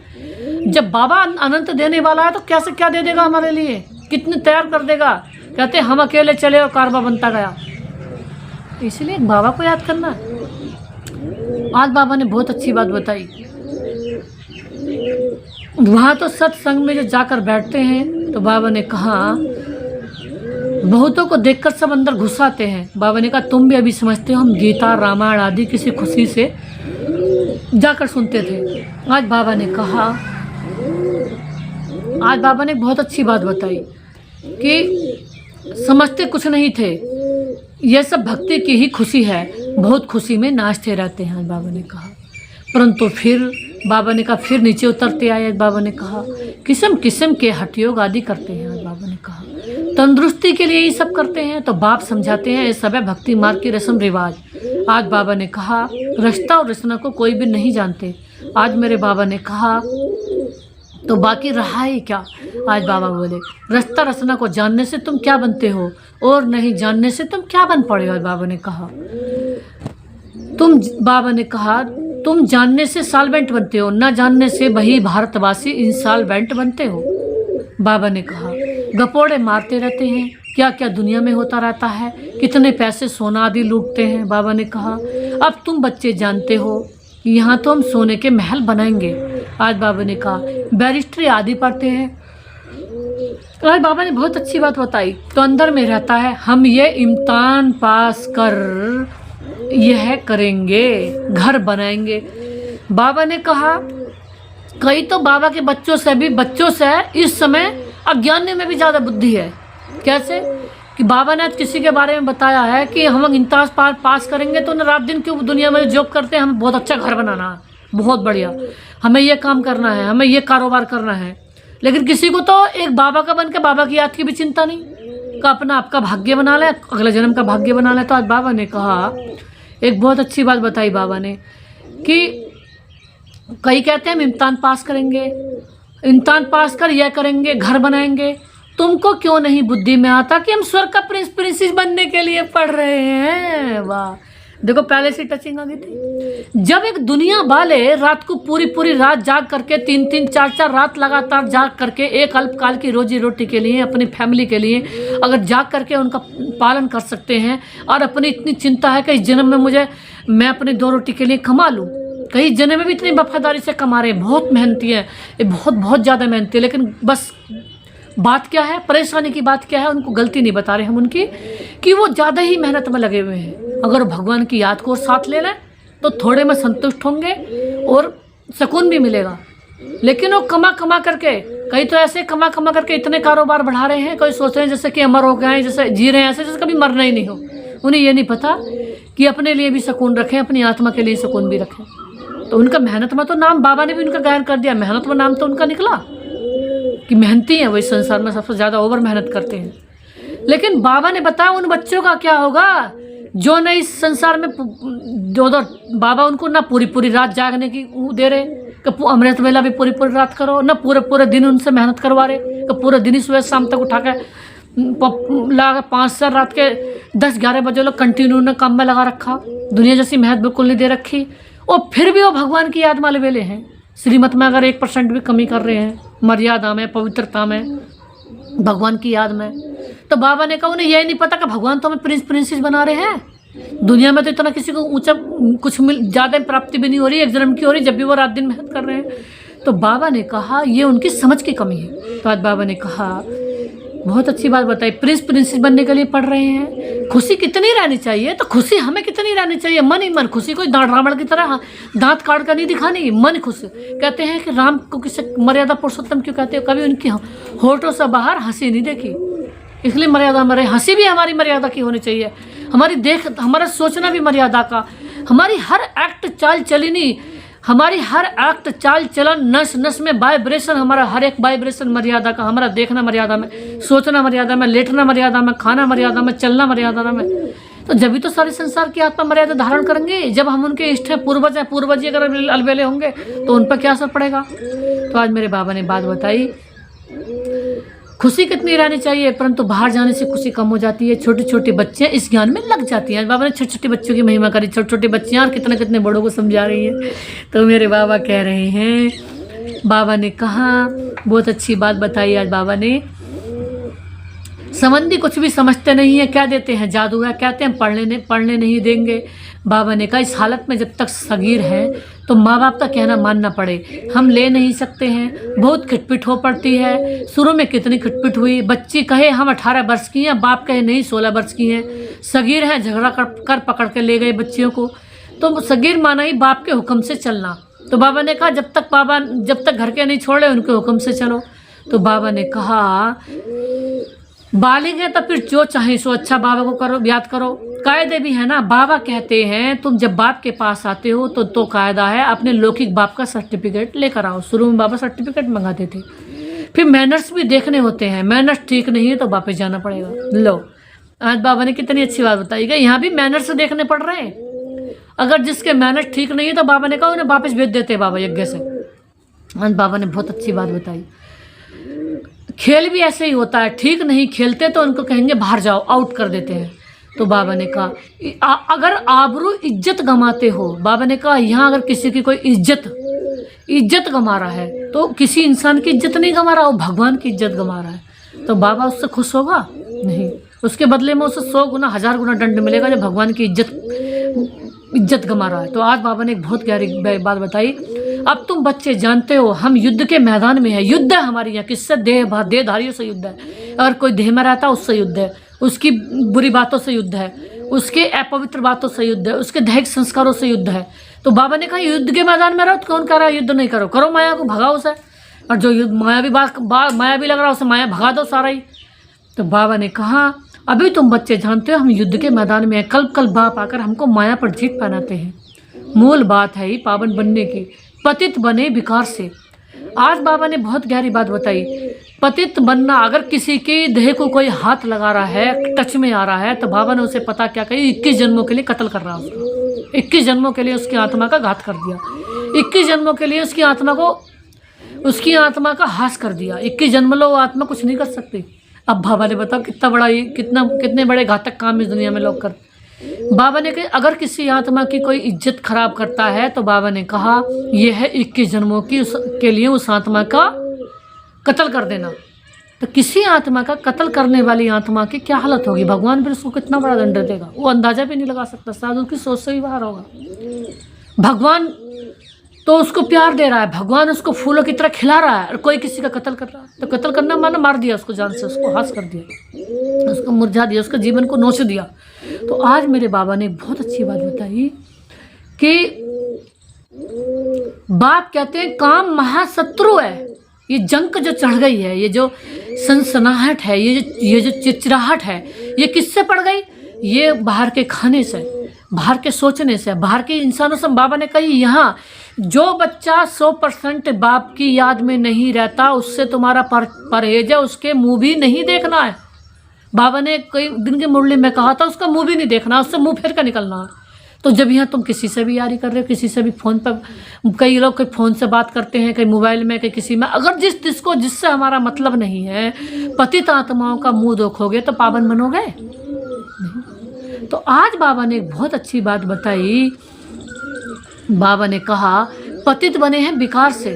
जब बाबा अनंत देने वाला है तो क्या से क्या दे देगा हमारे लिए, कितने तैयार कर देगा। कहते हम अकेले चले और कारवा बनता गया। इसलिए बाबा को याद करना। आज बाबा ने बहुत अच्छी बात बताई। वहाँ तो सत्संग में जो जाकर बैठते हैं तो बाबा ने कहा, बहुतों को देखकर सब अंदर घुस आते हैं। बाबा ने कहा तुम भी अभी समझते हो हम गीता रामायण आदि किसी खुशी से जाकर सुनते थे। आज बाबा ने कहा, आज बाबा ने बहुत अच्छी बात बताई कि समझते कुछ नहीं थे, यह सब भक्ति की ही खुशी है, बहुत खुशी में नाचते रहते हैं। आज बाबा ने कहा, परंतु फिर बाबा ने कहा फिर नीचे उतरते आए। आज बाबा ने कहा किस्म किस्म के हठ योग आदि करते हैं। आज बाबा ने कहा तंदुरुस्ती के लिए ये सब करते हैं, तो बाप समझाते हैं ये सब है भक्ति मार्ग की रस्म रिवाज। आज बाबा ने कहा रस्ता और रचना को कोई भी नहीं जानते। आज मेरे बाबा ने कहा तो बाकी रहा ही क्या। आज बाबा बोले रास्ता रचना को जानने से तुम क्या बनते हो और नहीं जानने से तुम क्या बन पड़े हो। आज बाबा ने कहा बाबा ने कहा तुम जानने से सालवेंट बनते हो, ना जानने से वही भारतवासी इंसॉल्वेंट बनते हो। बाबा ने कहा गपोड़े मारते रहते हैं, क्या क्या दुनिया में होता रहता है, कितने पैसे सोना आदि लूटते हैं। बाबा ने कहा अब तुम बच्चे जानते हो यहाँ तो हम सोने के महल बनाएंगे। आज बाबा ने कहा बैरिस्ट्री आदि पढ़ते हैं। आज बाबा ने बहुत अच्छी बात बताई। तो अंदर में रहता है हम ये इम्तिहान पास कर यह करेंगे, घर बनाएंगे। बाबा ने कहा कई तो बाबा के बच्चों से इस समय अज्ञानी में भी ज़्यादा बुद्धि है। कैसे कि बाबा ने आज किसी के बारे में बताया है कि हम इम्तिहान पास करेंगे तो उन्हें रात दिन क्यों दुनिया में जॉब करते हैं, हमें बहुत अच्छा घर बनाना है, बहुत बढ़िया, हमें ये काम करना है, हमें ये कारोबार करना है। लेकिन किसी को तो एक बाबा का बन के बाबा की याद की भी चिंता नहीं, का अपना आपका भाग्य बना ले, अगले जन्म का भाग्य बना ले। तो आज बाबा ने कहा एक बहुत अच्छी बात बताई बाबा ने कि कई कहते हैं हम इम्तिहान पास करेंगे, इम्तिहान पास कर यह करेंगे, घर बनाएंगे। तुमको क्यों नहीं बुद्धि में आता कि हम स्वर्ग का प्रिंस प्रिंसेस बनने के लिए पढ़ रहे हैं। वाह, देखो पहले से टचिंग आ गई थी। जब एक दुनिया वाले रात को पूरी रात जाग करके 3-3 4-4 रात लगातार जाग करके एक अल्पकाल की रोजी रोटी के लिए अपनी फैमिली के लिए अगर जाग करके उनका पालन कर सकते हैं और अपनी इतनी चिंता है कि इस जन्म में मैं अपनी 2 रोटी के लिए कमा लूँ, कई जन्म में भी इतनी वफादारी से कमा रहे हैं, बहुत मेहनती है, ये बहुत ज़्यादा मेहनती है। लेकिन बस बात क्या है, परेशानी की बात क्या है, उनको गलती नहीं बता रहे हम उनकी कि वो ज़्यादा ही मेहनत में लगे हुए हैं। अगर भगवान की याद को साथ ले लें तो थोड़े में संतुष्ट होंगे और सुकून भी मिलेगा। लेकिन वो कमा करके, कई तो ऐसे कमा करके इतने कारोबार बढ़ा रहे हैं, कोई सोच रहे हैं जैसे कि अमर हो गए हैं, जैसे जी रहे हैं ऐसे जैसे कभी मरना ही नहीं हो। उन्हें ये नहीं पता कि अपने लिए भी सुकून रखें, अपनी आत्मा के लिए सुकून भी रखें। तो उनका मेहनत में तो नाम बाबा ने भी उनका गायन कर दिया, मेहनत में नाम तो उनका निकला कि मेहनती हैं, वही संसार में सबसे ज़्यादा ओवर मेहनत करते हैं। लेकिन बाबा ने बताया उन बच्चों का क्या होगा जो न इस संसार में बाबा उनको ना पूरी रात जागने की दे रहे कि अमृत वेला भी पूरी रात करो, ना पूरे दिन उनसे मेहनत करवा रहे कि पूरे दिन ही सुबह शाम तक उठा के लगा 5-4 रात के 10-11 बजे लोग कंटिन्यू ने काम में लगा रखा, दुनिया जैसी मेहनत बिल्कुल नहीं दे रखी। और फिर भी वो भगवान की याद वाले वेले हैं। श्रीमत में अगर 1% भी कमी कर रहे हैं, मर्यादा में, पवित्रता में, भगवान की याद में, तो बाबा ने कहा उन्हें यही नहीं पता कि भगवान तो हमें प्रिंस प्रिंसेस बना रहे हैं। दुनिया में तो इतना किसी को ऊंचा कुछ ज़्यादा प्राप्ति भी नहीं हो रही, एक जन्म की हो रही, जब भी वो रात दिन मेहनत कर रहे हैं। तो बाबा ने कहा ये उनकी समझ की कमी है। तो आज बाबा ने कहा बहुत अच्छी बात बताई, प्रिंस प्रिंसेस बनने के लिए पढ़ रहे हैं। खुशी कितनी रहनी चाहिए, तो खुशी हमें कितनी रहनी चाहिए, मन ही मन। खुशी कोई रावण की तरह दांत काट कर नहीं दिखानी, मन खुश। कहते हैं कि राम को किसी मर्यादा पुरुषोत्तम क्यों कहते हो, कभी उनकी होठों से बाहर हंसी नहीं देखी, इसलिए मर्यादा में रहे। हंसी भी हमारी मर्यादा की होनी चाहिए, हमारा सोचना भी मर्यादा का, हमारी हर एक्ट चाल चलनी, हमारी हर एक्ट चाल चलन, नस नस में वाइब्रेशन, हमारा हर एक वाइब्रेशन मर्यादा का। हमारा देखना मर्यादा में, सोचना मर्यादा में, लेटना मर्यादा में, खाना मर्यादा में, चलना मर्यादा में। तो जब भी तो सारे संसार की आत्मा मर्यादा धारण करेंगे। जब हम उनके इष्ट हैं, पूर्वज अगर अलबेले होंगे तो उन पर क्या असर पड़ेगा। तो आज मेरे बाबा ने बात बताई, खुशी कितनी रहनी चाहिए, परंतु बाहर जाने से खुशी कम हो जाती है। छोटे छोटे बच्चे इस ज्ञान में लग जाती हैं। बाबा ने छोटे छोटे बच्चों की महिमा करी, छोटे छोटे बच्चे और कितने बड़ों को समझा रही हैं। तो मेरे बाबा कह रहे हैं, बाबा ने कहा बहुत अच्छी बात बताई आज बाबा ने संबंधी कुछ भी समझते नहीं है, कह देते हैं जादू है, कहते हैं पढ़ने नहीं देंगे। बाबा ने कहा इस हालत में जब तक सगीर हैं तो माँ बाप का कहना मानना पड़े, हम ले नहीं सकते हैं। बहुत खिटपिट हो पड़ती है। शुरू में कितनी खिटपिट हुई, बच्ची कहे हम 18 वर्ष की हैं, बाप कहे नहीं 16 वर्ष की हैं। सगीर हैं, झगड़ा कर पकड़ के ले गए बच्चियों को। तो सगीर माना ही बाप के हुक्म से चलना। तो बाबा ने कहा जब तक घर के नहीं छोड़े उनके हुक्म से चलो। तो बाबा ने कहा बालिग है तो फिर जो चाहे सो अच्छा बाबा को करो, याद करो। कायदे भी है ना, बाबा कहते हैं तुम जब बाप के पास आते हो तो कायदा है अपने लौकिक बाप का सर्टिफिकेट लेकर आओ। शुरू में बाबा सर्टिफिकेट मंगाते थे, फिर मैनर्स भी देखने होते हैं, मैनर्स ठीक नहीं है तो वापस जाना पड़ेगा। लो आज बाबा ने कितनी अच्छी बात बताई कि यहाँ भी मैनर्स देखने पड़ रहे हैं। अगर जिसके मैनर्स ठीक नहीं है तो बाबा ने कहा उन्हें वापस भेज देते बाबा यज्ञ से। आज बाबा ने बहुत अच्छी बात बताई। खेल भी ऐसे ही होता है, ठीक नहीं खेलते तो उनको कहेंगे बाहर जाओ, आउट कर देते हैं। तो बाबा ने कहा अगर आबरू इज्जत गंवाते हो, बाबा ने कहा यहाँ अगर किसी की कोई इज्जत गंवा रहा है तो किसी इंसान की इज्जत नहीं गंवा रहा, वो भगवान की इज्जत गंवा रहा है। तो बाबा उससे खुश होगा नहीं, उसके बदले में उसे 100 गुना 1000 गुना दंड मिलेगा जो भगवान की इज्जत गंवा रहा है। तो आज बाबा ने एक बहुत गहरी बात बताई। अब तुम बच्चे जानते हो हम युद्ध के मैदान में है, युद्ध है हमारे यहाँ। किससे? देहधारियों से युद्ध है। अगर कोई देह में रहता उससे युद्ध है, उसकी बुरी बातों से युद्ध है, उसके अपवित्र बातों से युद्ध है, उसके दैहिक संस्कारों से युद्ध है। तो बाबा ने कहा युद्ध के मैदान में रहो तो कौन कह रहा है युद्ध नहीं करो, करो माया को भगाओ उसे। और जो युद्ध माया भी लग रहा है उसे माया भगा दो सारा ही। तो बाबा ने कहा अभी तुम बच्चे जानते हो हम युद्ध के मैदान में हैं, कल बाप आकर हमको माया पर जीत पहनाते हैं। मूल बात है ही पावन बनने की, पतित बने विकार से। आज बाबा ने बहुत गहरी बात बताई। पतित बनना, अगर किसी के देह को कोई हाथ लगा रहा है, टच में आ रहा है, तो बाबा ने उसे पता क्या कही 21 जन्मों के लिए कत्ल कर रहा है उसको। 21 जन्मों के लिए उसकी आत्मा का घात कर दिया, 21 जन्मों के लिए उसकी आत्मा का हास कर दिया। 21 जन्म लो वो आत्मा कुछ नहीं कर सकती। अब बाबा ने बताओ कितने बड़े घातक काम इस दुनिया में लोग करते। बाबा ने कहा अगर किसी आत्मा की कोई इज्जत खराब करता है तो बाबा ने कहा यह है 21 जन्मों के लिए उस आत्मा का कत्ल कर देना। तो किसी आत्मा का कत्ल करने वाली आत्मा की क्या हालत होगी, भगवान फिर उसको कितना बड़ा दंड देगा वो अंदाजा भी नहीं लगा सकता, शायद उसकी सोच से भी बाहर होगा। भगवान तो उसको प्यार दे रहा है, भगवान उसको फूलों की तरह खिला रहा है, और कोई किसी का कत्ल कर रहा है। तो कत्ल करना माना मार दिया उसको जान से, उसको हास कर दिया, उसको मुरझा दिया, उसके जीवन को नोच दिया। तो आज मेरे बाबा ने बहुत अच्छी बात बताई कि बाप कहते हैं काम महाशत्रु है। ये जंक जो चढ़ गई है, ये जो सनसनाहट है, ये जो चिड़चिड़ाहट है, ये किससे पड़ गई? ये बाहर के खाने से, बाहर के सोचने से, बाहर के इंसानों से। बाबा ने कही यहाँ जो बच्चा 100% बाप की याद में नहीं रहता उससे तुम्हारा परहेज है, उसके मुंह भी नहीं देखना है। बाबा ने कई दिन की मुरली में कहा था उसका मुंह भी नहीं देखना, उससे मुंह फेर कर निकलना। तो जब यहाँ तुम किसी से भी यारी कर रहे हो, किसी से भी फ़ोन पर, कई लोग कई फ़ोन से बात करते हैं, कई मोबाइल में, कई किसी में, अगर जिससे हमारा मतलब नहीं है, पतित आत्माओं का मुंह देखोगे तो पावन बनोगे नहीं। तो आज बाबा ने एक बहुत अच्छी बात बताई। बाबा ने कहा पतित बने हैं विकार से।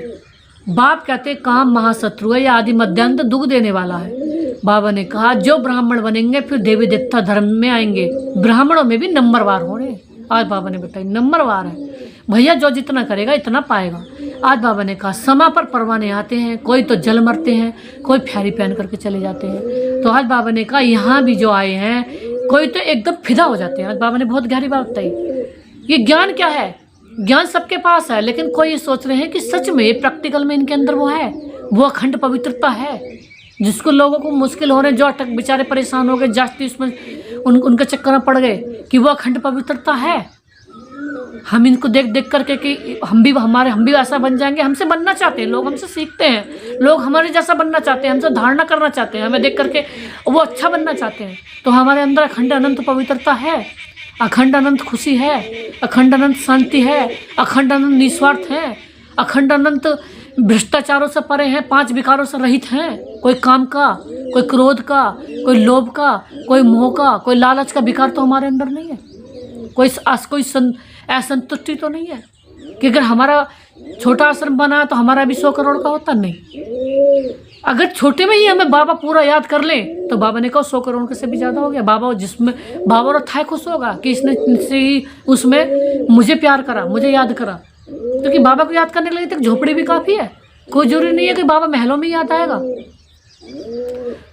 बाप कहते काम महाशत्रु है, या आदि मध्यांत दुख देने वाला है। बाबा ने कहा जो ब्राह्मण बनेंगे फिर देवी देवता धर्म में आएंगे, ब्राह्मणों में भी नंबरवार हो रहे। आज बाबा ने बताया नंबरवार है भैया, जो जितना करेगा इतना पाएगा। आज बाबा ने कहा समा पर परवाने आते हैं, कोई तो जल मरते हैं, कोई फ्यारी पहन करके चले जाते हैं। तो आज बाबा ने कहा यहाँ भी जो आए हैं कोई तो एकदम फिदा हो जाते हैं। आज बाबा ने बहुत गहरी बात बताई। ये ज्ञान क्या है? ज्ञान सबके पास है, लेकिन कोई ये सोच रहे हैं कि सच में प्रैक्टिकल में इनके अंदर वो है, वो अखंड पवित्रता है जिसको लोगों को मुश्किल हो रहे, जो अटक बेचारे परेशान हो गए, जास्ती उसमें उनके चक्कर में पड़ गए कि वो अखंड पवित्रता है। हम इनको देख करके कि हम भी ऐसा बन जाएंगे। हमसे बनना चाहते हैं लोग, हमसे सीखते हैं लोग, हमारे जैसा बनना चाहते हैं, हमसे धारणा करना चाहते हैं, हमें देख करके वो अच्छा बनना चाहते हैं। तो हमारे अंदर अखंड अनंत पवित्रता है, अखंड अनंत खुशी है, अखंड अनंत शांति है, अखंड अनंत निस्वार्थ है, अखंड अनंत भ्रष्टाचारों से परे हैं, 5 विकारों से रहित हैं। कोई काम का, कोई क्रोध का, कोई लोभ का, कोई मोह का, कोई लालच का विकार तो हमारे अंदर नहीं है। कोई असंतुष्टि तो नहीं है कि अगर हमारा छोटा आश्रम बना तो हमारा भी 100 करोड़ का होता नहीं। अगर छोटे में ही हमें बाबा पूरा याद कर लें तो बाबा ने कहा 100 करोड़ से भी ज़्यादा हो गया। बाबा जिसमें बाबा और था खुश होगा कि इसने से ही उसमें मुझे प्यार करा, मुझे याद करा। क्योंकि बाबा को याद करने के लिए तक झोपड़ी भी काफ़ी है, कोई जरूरी नहीं है कि बाबा महलों में याद आएगा।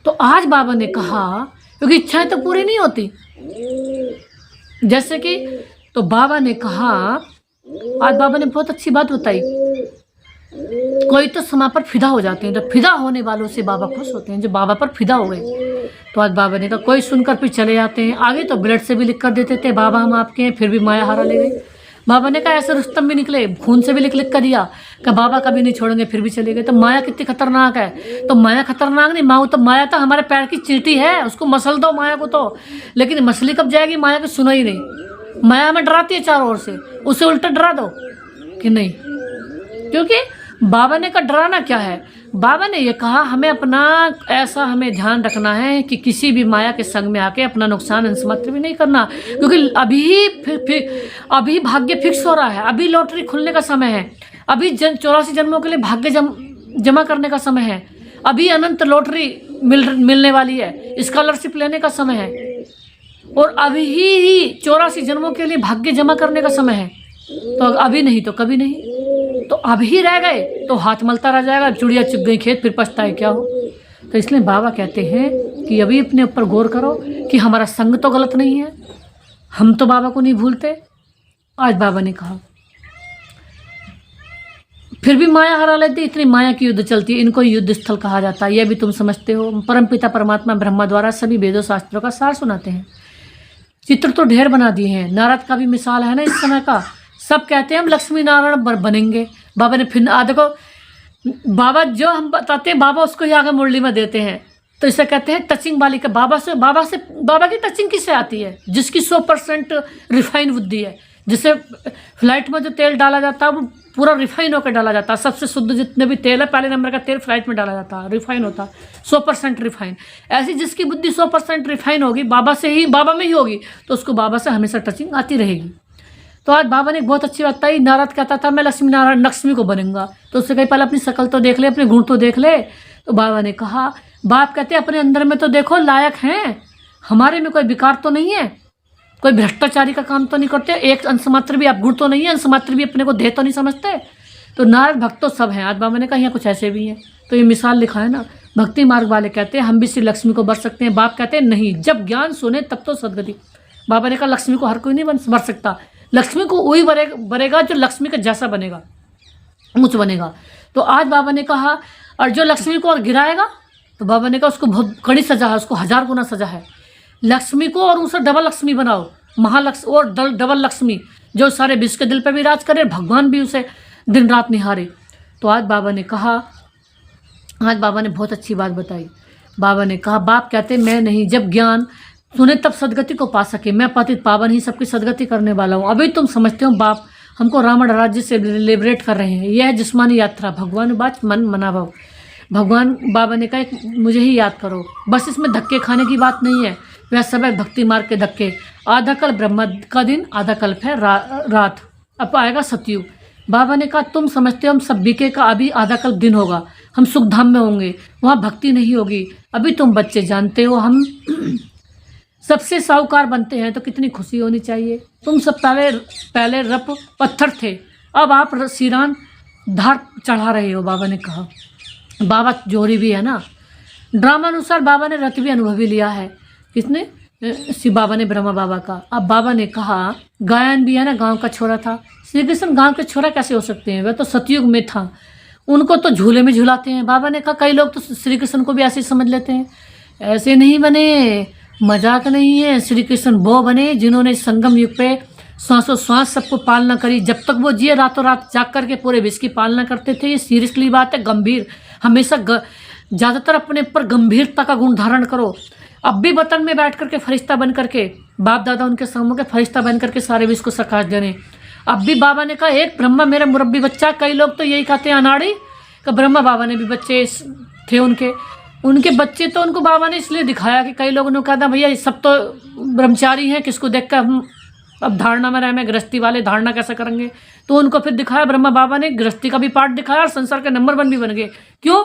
तो आज बाबा ने कहा, क्योंकि इच्छाएं तो पूरी नहीं होती, जैसे कि तो बाबा ने कहा, आज बाबा ने बहुत अच्छी बात बताई, कोई तो समा पर फिदा हो जाते हैं, तो फिदा होने वालों से बाबा खुश होते हैं, जो बाबा पर फिदा हो गए। तो आज बाबा ने कहा कोई सुनकर फिर चले जाते हैं। आगे तो ब्लड से भी लिख कर देते थे बाबा हम आपके हैं, फिर भी माया हारा ले गए। बाबा ने कहा ऐसे रुस्तम भी निकले, खून से भी लिख लिख कर दिया कि बाबा कभी नहीं छोड़ेंगे, फिर भी चले गए। तो माया कितनी खतरनाक है। तो माया खतरनाक नहीं, माँ तो माया तो हमारे पैर की चींटी है, उसको मसल दो माया को तो, लेकिन मछली कब जाएगी, माया की सुनो ही नहीं। माया हमें डराती है चारों ओर से, उसे उल्टा डरा दो कि नहीं। क्योंकि बाबा ने कहा डराना क्या है, बाबा ने ये कहा हमें अपना ऐसा हमें ध्यान रखना है कि किसी भी माया के संग में आके अपना नुकसान अंश मात्र भी नहीं करना। क्योंकि अभी भाग्य फिक्स हो रहा है, अभी लॉटरी खुलने का समय है, अभी 84 जन्मों के लिए भाग्य जमा करने का समय है, अभी अनंत लॉटरी मिलने वाली है, स्कॉलरशिप लेने का समय है, और अभी ही 84 जन्मों के लिए भाग्य जमा करने का समय है। तो अभी नहीं तो कभी नहीं, तो अभी रह गए तो हाथ मलता रह जाएगा, चिड़िया चुग गई खेत, फिर पछताए क्या हो। तो इसलिए बाबा कहते हैं कि अभी अपने ऊपर गौर करो कि हमारा संग तो गलत नहीं है, हम तो बाबा को नहीं भूलते। आज बाबा ने कहा फिर भी माया हरा लेती, इतनी माया की युद्ध चलती है, इनको युद्ध स्थल कहा जाता है, यह भी तुम समझते हो। परमपिता परमात्मा ब्रह्मा द्वारा सभी वेदों शास्त्रों का सार सुनाते हैं। चित्र तो ढेर बना दिए हैं, नारद का भी मिसाल है ना इस समय का। सब कहते हैं हम लक्ष्मी नारायण बनेंगे। बाबा ने फिर देखो, बाबा जो हम बताते हैं बाबा उसको ही आगे मुरली में देते हैं। तो इसे कहते हैं टचिंग वाली का। बाबा की टचिंग किससे आती है? जिसकी 100% रिफाइन बुद्धि है, जिसे फ्लाइट में जो तेल डाला जाता है वो पूरा रिफाइन होकर डाला जाता है। सबसे शुद्ध जितने भी तेल है, पहले नंबर का तेल फ्लाइट में डाला जाता है, रिफाइन होता है, 100% रिफाइन। ऐसी जिसकी बुद्धि 100% रिफाइन होगी, बाबा में ही होगी, तो उसको बाबा से हमेशा टचिंग आती रहेगी। तो आज बाबा ने बहुत अच्छी बात बताई। नारद कहता था मैं लक्ष्मी नारायण लक्ष्मी को बनूंगा, तो उससे कहीं पहले अपनी शक्ल तो देख ले, अपने गुण तो देख ले। तो बाबा ने कहा, बाप कहते अपने अंदर में तो देखो लायक हैं, हमारे में कोई विकार तो नहीं है, कोई भ्रष्टाचारी का काम तो नहीं करते, एक अंश मात्र भी आप गुण तो नहीं है, अंश मात्र भी अपने को दे तो नहीं समझते। तो नारद भक्त तो सब हैं। आज बाबा ने कहा यहाँ कुछ ऐसे भी हैं। तो ये मिसाल लिखा है ना, भक्ति मार्ग वाले कहते हैं हम भी श्री लक्ष्मी को बर सकते हैं। बाप कहते हैं नहीं, जब ज्ञान सुने तब तो सदगति। बाबा ने कहा लक्ष्मी को हर कोई नहीं बर सकता, लक्ष्मी को वही बनेगा जो लक्ष्मी का जैसा बनेगा, ऊंच बनेगा। तो आज बाबा ने कहा, और जो लक्ष्मी को और गिराएगा, तो बाबा ने कहा उसको बहुत कड़ी सजा है, उसको 1000 गुना सजा है। लक्ष्मी को और उसे डबल लक्ष्मी बनाओ, महालक्ष्मी और डबल लक्ष्मी, जो सारे विश्व के दिल पे भी राज करे, भगवान भी उसे दिन रात निहारे। तो आज बाबा ने कहा, आज बाबा ने बहुत अच्छी बात बताई। बाबा ने कहा बाप कहते मैं नहीं, जब ज्ञान सुने तब सदगति को पा सके, मैं पतित पावन ही सबकी सदगति करने वाला हूँ। अभी तुम समझते हो बाप हमको रावण राज्य से लिबरेट कर रहे हैं, यह है जिस्मानी यात्रा, भगवान बात मन मनाभव। भगवान बाबा ने कहा मुझे ही याद करो, बस इसमें धक्के खाने की बात नहीं है, वह सब है भक्ति मार्ग के धक्के। आधा कल ब्रह्म का दिन, आधा कल्प है रात, अब आएगा सतयुग। बाबा ने कहा तुम समझते हो हम सब बीके का अभी आधा कल्प दिन होगा, हम सुख धाम में होंगे, वहाँ भक्ति नहीं होगी। अभी तुम बच्चे जानते हो हम सबसे साहूकार बनते हैं तो कितनी खुशी होनी चाहिए। तुम सब पहले रप पत्थर थे, अब आप सिरान धार चढ़ा रहे हो। बाबा ने कहा, बाबा जोरी भी है ना, ड्रामा अनुसार बाबा ने रथ भी अनुभवी लिया है। किसने? शिव बाबा ने ब्रह्मा बाबा का। अब बाबा ने कहा गायन भी है ना, गांव का छोरा था। श्री कृष्ण गांव के छोरा कैसे हो सकते हैं, वह तो सतयुग में था, उनको तो झूले में झुलाते हैं। बाबा ने कहा कई लोग तो श्री कृष्ण को भी ऐसे समझ लेते हैं, ऐसे नहीं बने, मजाक नहीं है। श्री कृष्ण वो बने जिन्होंने संगम युग पे श्वासों श्वास सबको पालना करी, जब तक वो जिए रातों रात जाग करके पूरे विश्व की पालना करते थे। ये सीरियसली बात है, गंभीर, हमेशा ज़्यादातर अपने ऊपर गंभीरता का गुण धारण करो। अब भी वतन में बैठ करके फरिश्ता बन करके, बाप दादा उनके सामने के फरिश्ता बन करके सारे विश्व को सकाश दे रहे। अब भी बाबा ने कहा एक ब्रह्मा मेरा मुरब्बी बच्चा। कई लोग तो यही कहते हैं अनाड़ी का ब्रह्मा बाबा ने भी बच्चे थे, उनके बच्चे तो उनको बाबा ने इसलिए दिखाया कि कई लोगों ने कहा था भैया ये सब तो ब्रह्मचारी हैं, किसको देखकर हम अब धारणा में रहे, गृहस्थी वाले धारणा कैसे करेंगे। तो उनको फिर दिखाया ब्रह्मा बाबा ने, गृहस्थी का भी पार्ट दिखाया और संसार के नंबर 1 भी बन गए। क्यों?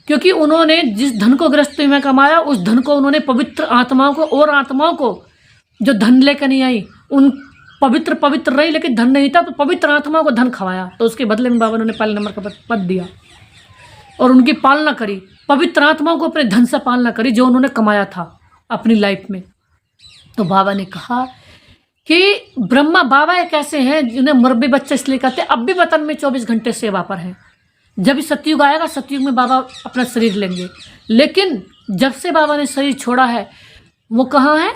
क्योंकि उन्होंने जिस धन को गृहस्थी में कमाया उस धन को उन्होंने पवित्र आत्माओं को, और आत्माओं को जो धन लेकर नहीं आई, उन पवित्र रही लेकिन धन नहीं था, तो पवित्र आत्माओं को धन खवाया। तो उसके बदले में बाबा ने उन्हें पहले नंबर का पद दिया और उनकी पालना करी। पवित्र आत्माओं को अपने धन से पालना करी जो उन्होंने कमाया था अपनी लाइफ में। तो बाबा ने कहा कि ब्रह्मा बाबा एक ऐसे हैं जिन्हें मुरब्बी बच्चे इसलिए कहते हैं, अब भी वतन में 24 घंटे सेवा पर हैं। जब भी सतयुग आएगा, सतयुग में बाबा अपना शरीर लेंगे, लेकिन जब से बाबा ने शरीर छोड़ा है वो कहाँ है?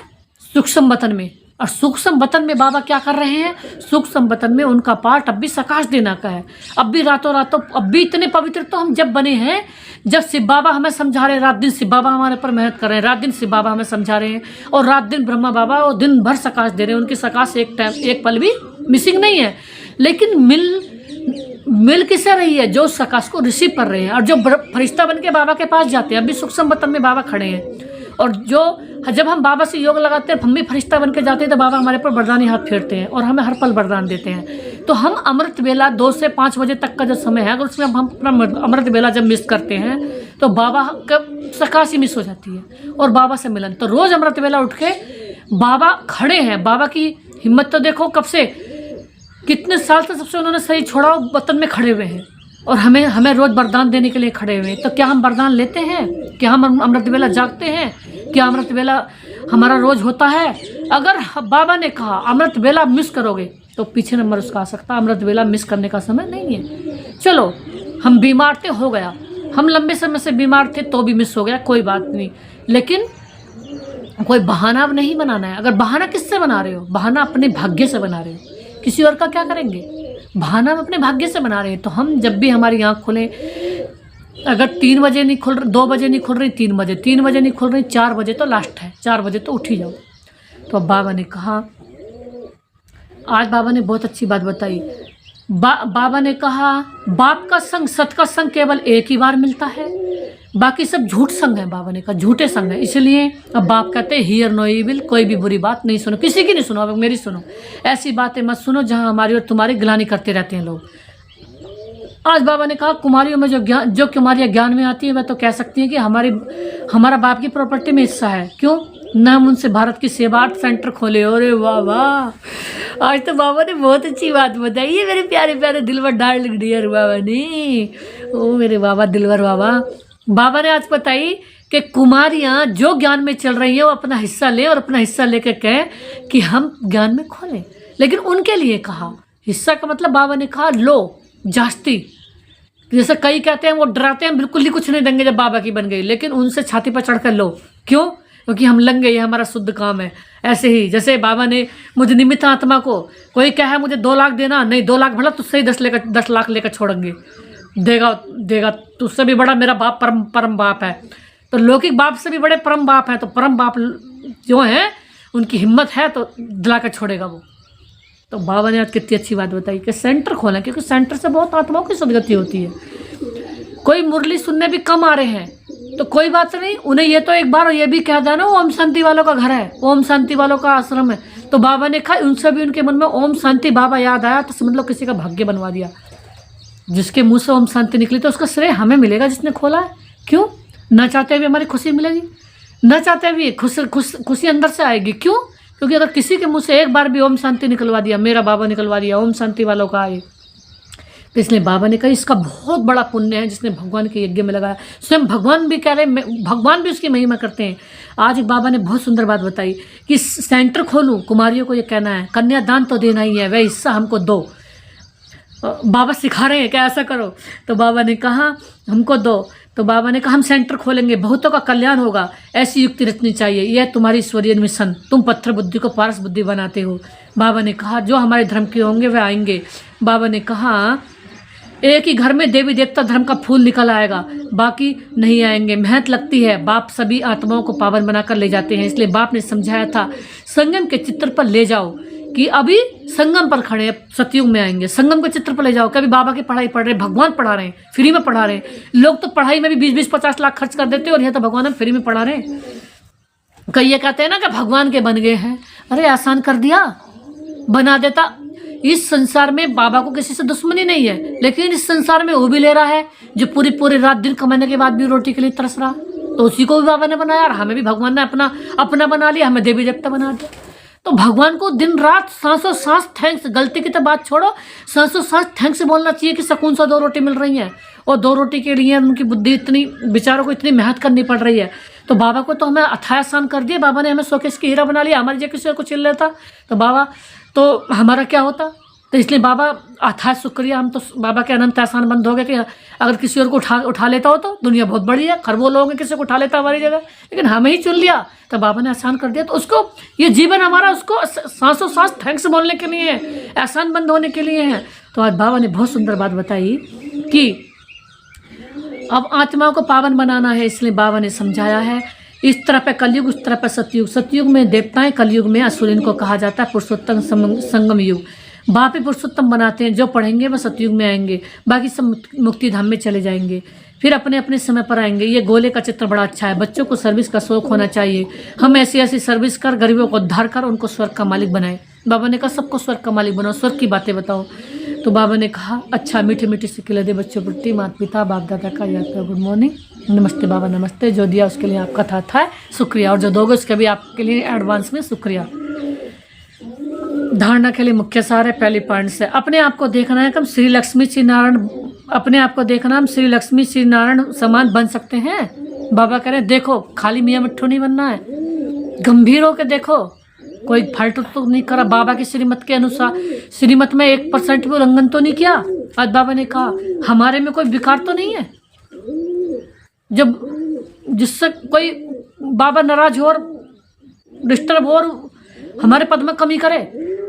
सूक्ष्म वतन में। और सूक्ष्म वतन में बाबा क्या कर रहे हैं? सूक्ष्म वतन में उनका पार्ट अब भी सकाश देना का है। अब भी रातों अब भी इतने पवित्र तो हम जब बने हैं, जब शिव बाबा हमें समझा रहे हैं, रात दिन शिव बाबा हमारे पर मेहनत कर रहे हैं, रात दिन शिव बाबा हमें समझा रहे हैं, और रात दिन ब्रह्मा बाबा और दिन भर सकाश दे रहे हैं। उनकी सकाश एक पल भी मिसिंग नहीं है। लेकिन मिल किससे रही है? जो सकाश को रिसीव कर रहे हैं और जो फरिश्ता बन के बाबा के पास जाते हैं। अभी सूक्ष्म वतन में बाबा खड़े हैं, और जब हम बाबा से योग लगाते हैं, हम भी फरिश्ता बन के जाते हैं, तो बाबा हमारे पर वरदानी हाथ फेरते हैं और हमें हर पल वरदान देते हैं। तो हम अमृत बेला 2 से 5 बजे तक का जो समय है, अगर उसमें हम अपना अमृत बेला जब मिस करते हैं तो बाबा का सकाशी मिस हो जाती है और बाबा से मिलन। तो रोज़ अमृत बेला उठ के बाबा खड़े हैं। बाबा की हिम्मत तो देखो, कब से, कितने साल से सबसे उन्होंने सही छोड़ा, वतन में खड़े हुए हैं और हमें रोज़ वरदान देने के लिए खड़े हुए हैं। तो क्या हम वरदान लेते हैं? क्या हम अमृत बेला जागते हैं? क्या अमृत बेला हमारा रोज़ होता है? अगर बाबा ने कहा अमृत बेला मिस करोगे तो पीछे नंबर उसका आ सकता। अमृत बेला मिस करने का समय नहीं है। चलो, हम बीमार थे, हो गया, हम लंबे समय से बीमार थे तो भी मिस हो गया, कोई बात नहीं। लेकिन कोई बहाना अब नहीं बनाना है। अगर बहाना किससे बना रहे हो? बहाना अपने भाग्य से बना रहे हो, किसी और का क्या करेंगे? बहाना हम अपने भाग्य से बना रहे हैं। तो हम जब भी हमारी आँख खुले, अगर 3 बजे नहीं खुल रही, 2 बजे नहीं खुल रही, 3 बजे, 3 बजे नहीं खुल रही, 4 बजे तो लास्ट है, 4 बजे तो उठ ही जाओ। तो अब बाबा ने कहा, आज बाबा ने बहुत अच्छी बात बताई। बाबा ने कहा बाप का संग, सत का संग केवल एक ही बार मिलता है, बाकी सब झूठ संग है। बाबा ने कहा झूठे संग है। इसलिए अब बाप कहते हैं हियर नो इविल, कोई भी बुरी बात नहीं सुनो, किसी की नहीं सुनो, अब मेरी सुनो। ऐसी बातें मत सुनो जहाँ हमारी और तुम्हारी गिलानी करते रहते हैं लोग। आज बाबा ने कहा कुमारियों में जो कुमारियाँ ज्ञान में आती है वह तो कह सकती हैं कि हमारा बाप की प्रॉपर्टी में हिस्सा है। क्यों न हम उनसे भारत की सेवार्थ सेंटर खोले? अरे वाह वाह, आज तो बाबा ने बहुत अच्छी बात बताई है। मेरे प्यारे प्यारे दिलवर डार्लिंग डियर बाबा ने, ओ मेरे बाबा दिलवर बाबा, बाबा ने आज बताई कि कुमारियाँ जो ज्ञान में चल रही हैं वो अपना हिस्सा लें और अपना हिस्सा लेकर कहें कि हम ज्ञान में खोलें। लेकिन उनके लिए कहा हिस्सा का मतलब, बाबा ने कहा लो जास्ती। जैसे कई कहते हैं वो डराते हैं, बिल्कुल ही कुछ नहीं देंगे जब बाबा की बन गई, लेकिन उनसे छाती पर चढ़कर लो। क्यों? क्योंकि हम लंगे, ये हमारा शुद्ध काम है। ऐसे ही जैसे बाबा ने मुझे निमित्त आत्मा को, कोई कहे मुझे 2 लाख देना, नहीं 2 लाख भला तुझसे ही 10 लाख लेकर छोड़ेंगे, देगा तुझसे भी बड़ा मेरा बाप परम बाप है। तो लौकिक बाप से भी बड़े परम बाप हैं। तो परम बाप जो हैं उनकी हिम्मत है तो दिला कर छोड़ेगा वो। तो बाबा ने आज कितनी अच्छी बात बताई कि सेंटर खोलें, क्योंकि सेंटर से बहुत आत्माओं की सदगति होती है। कोई मुरली सुनने भी कम आ रहे हैं तो कोई बात नहीं, उन्हें ये तो एक बार ये भी कह देना ओम शांति वालों का घर है, ओम शांति वालों का आश्रम है। तो बाबा ने कहा उनसे भी उनके मन में ओम शांति बाबा याद आया तो समझ लो किसी का भाग्य बनवा दिया। जिसके मुंह से ओम शांति निकली तो उसका श्रेय हमें मिलेगा जिसने खोला है। क्यों? न चाहते हुए हमारी खुशी मिलेगी, न चाहते हुए खुशी अंदर से आएगी। क्यों? क्योंकि अगर किसी के मुंह से एक बार भी ओम शांति निकलवा दिया, मेरा बाबा निकलवा दिया, ओम शांति वालों का आए, तो इसलिए बाबा ने कहा इसका बहुत बड़ा पुण्य है जिसने भगवान के यज्ञ में लगाया। स्वयं भगवान भी कह रहे, भगवान भी उसकी महिमा करते हैं। आज बाबा ने बहुत सुंदर बात बताई कि सेंटर खोलूं, कुमारियों को ये कहना है कन्यादान तो देना ही है, वह हिस्सा हमको दो। बाबा सिखा रहे हैं कि ऐसा करो, तो बाबा ने कहा हमको दो। तो बाबा ने कहा हम सेंटर खोलेंगे, बहुतों का कल्याण होगा, ऐसी युक्ति रचनी चाहिए, यह तुम्हारी ईश्वरीय मिशन, तुम पत्थर बुद्धि को पारस बुद्धि बनाते हो। बाबा ने कहा जो हमारे धर्म के होंगे वे आएंगे। बाबा ने कहा एक ही घर में देवी देवता धर्म का फूल निकल आएगा, बाकी नहीं आएंगे, मेहनत लगती है। बाप सभी आत्माओं को पावन बनाकर ले जाते हैं, इसलिए बाप ने समझाया था संगम के चित्र पर ले जाओ, कि अभी संगम पर खड़े हैं, सतयुग में आएंगे, संगम के चित्र पर ले जाओ। कभी बाबा की पढ़ाई पढ़ रहे, भगवान पढ़ा रहे हैं, फ्री में पढ़ा रहे हैं। लोग तो पढ़ाई में भी 20-50 लाख खर्च कर देते हैं और यह तो भगवान फ्री में पढ़ा रहे हैं। कई ये कहते हैं ना कि भगवान के बन गए हैं। अरे आसान कर दिया, बना देता। इस संसार में बाबा को किसी से दुश्मनी नहीं है, लेकिन इस संसार में वो भी ले रहा है जो पूरी पूरी रात दिन कमाने के बाद भी रोटी के लिए तरस रहा, तो उसी को भी बाबा ने बनाया और हमें भी भगवान ने अपना अपना बना लिया, हमें देवी देवता बना दिया। तो भगवान को दिन रात सांसों सांस थैंक्स, गलती की तो बात छोड़ो, सांसों सांस थैंक्स बोलना चाहिए कि सुकून से 2 रोटी मिल रही हैं, और 2 रोटी के लिए उनकी बुद्धि इतनी, बेचारों को इतनी मेहनत करनी पड़ रही है। तो बाबा को तो हमें अथाह आसान कर दिया, बाबा ने हमें शोकेश की हीरा बना लिया। हमारे जो किसी को चिल लेता तो बाबा, तो हमारा क्या होता। तो इसलिए बाबा अथाह शुक्रिया, हम तो बाबा के अनंत एहसान बंद हो गए कि अगर किसी और को उठा लेता हो तो दुनिया बहुत बड़ी है, खरबों लोग हैं किसी को उठा लेता हमारी जगह, लेकिन हमें ही चुन लिया तो बाबा ने आसान कर दिया। तो उसको ये जीवन हमारा उसको सांसों सांस थैंक्स बोलने के लिए है, एहसान बंद होने के लिए है। तो आज बाबा ने बहुत सुंदर बात बताई कि अब आत्माओं को पावन बनाना है, इसलिए बाबा ने समझाया है। इस तरह पे कलयुग, उस तरह पे सतयुग। सतयुग में देवताएं, कलयुग में असुर, इनको कहा जाता है पुरुषोत्तम संगम युग। बाप ही पुरुषोत्तम बनाते हैं, जो पढ़ेंगे वह सतयुग में आएंगे, बाकी सब मुक्ति धाम में चले जाएंगे, फिर अपने अपने समय पर आएंगे। ये गोले का चित्र बड़ा अच्छा है। बच्चों को सर्विस का शौक होना चाहिए। हम ऐसी ऐसी सर्विस कर, गरीबों को उद्धार कर, उनको स्वर्ग का मालिक बनाए। बाबा ने कहा सबको स्वर्ग का मालिक बनाओ, स्वर्ग की बातें बताओ। तो बाबा ने कहा अच्छा, मीठी मीठी से खिला दे बच्चों प्रति, माता पिता बाप दादा का याद करो। गुड मॉर्निंग, नमस्ते बाबा, नमस्ते। जो दिया उसके लिए आपका था शुक्रिया, और जो दोगे उसके भी आपके लिए एडवांस में शुक्रिया। धारणा के लिए मुख्य सार है। पहली पॉइंट से अपने आप को देखना है कि हम श्री लक्ष्मी श्री नारायण, अपने आप को देखना हम श्री लक्ष्मी श्री नारायण समान बन सकते हैं। बाबा कह रहे हैं देखो, खाली मियाँ मिट्ठू नहीं बनना है, गंभीर होकर देखो, कोई फालतू तो नहीं करा। बाबा की श्रीमत के अनुसार, श्रीमत में 1% भी उल्लंघन तो नहीं किया। आज बाबा ने कहा हमारे में कोई विकार तो नहीं है जब जिससे कोई बाबा नाराज हो और डिस्टर्ब हो और हमारे पद में कमी करे।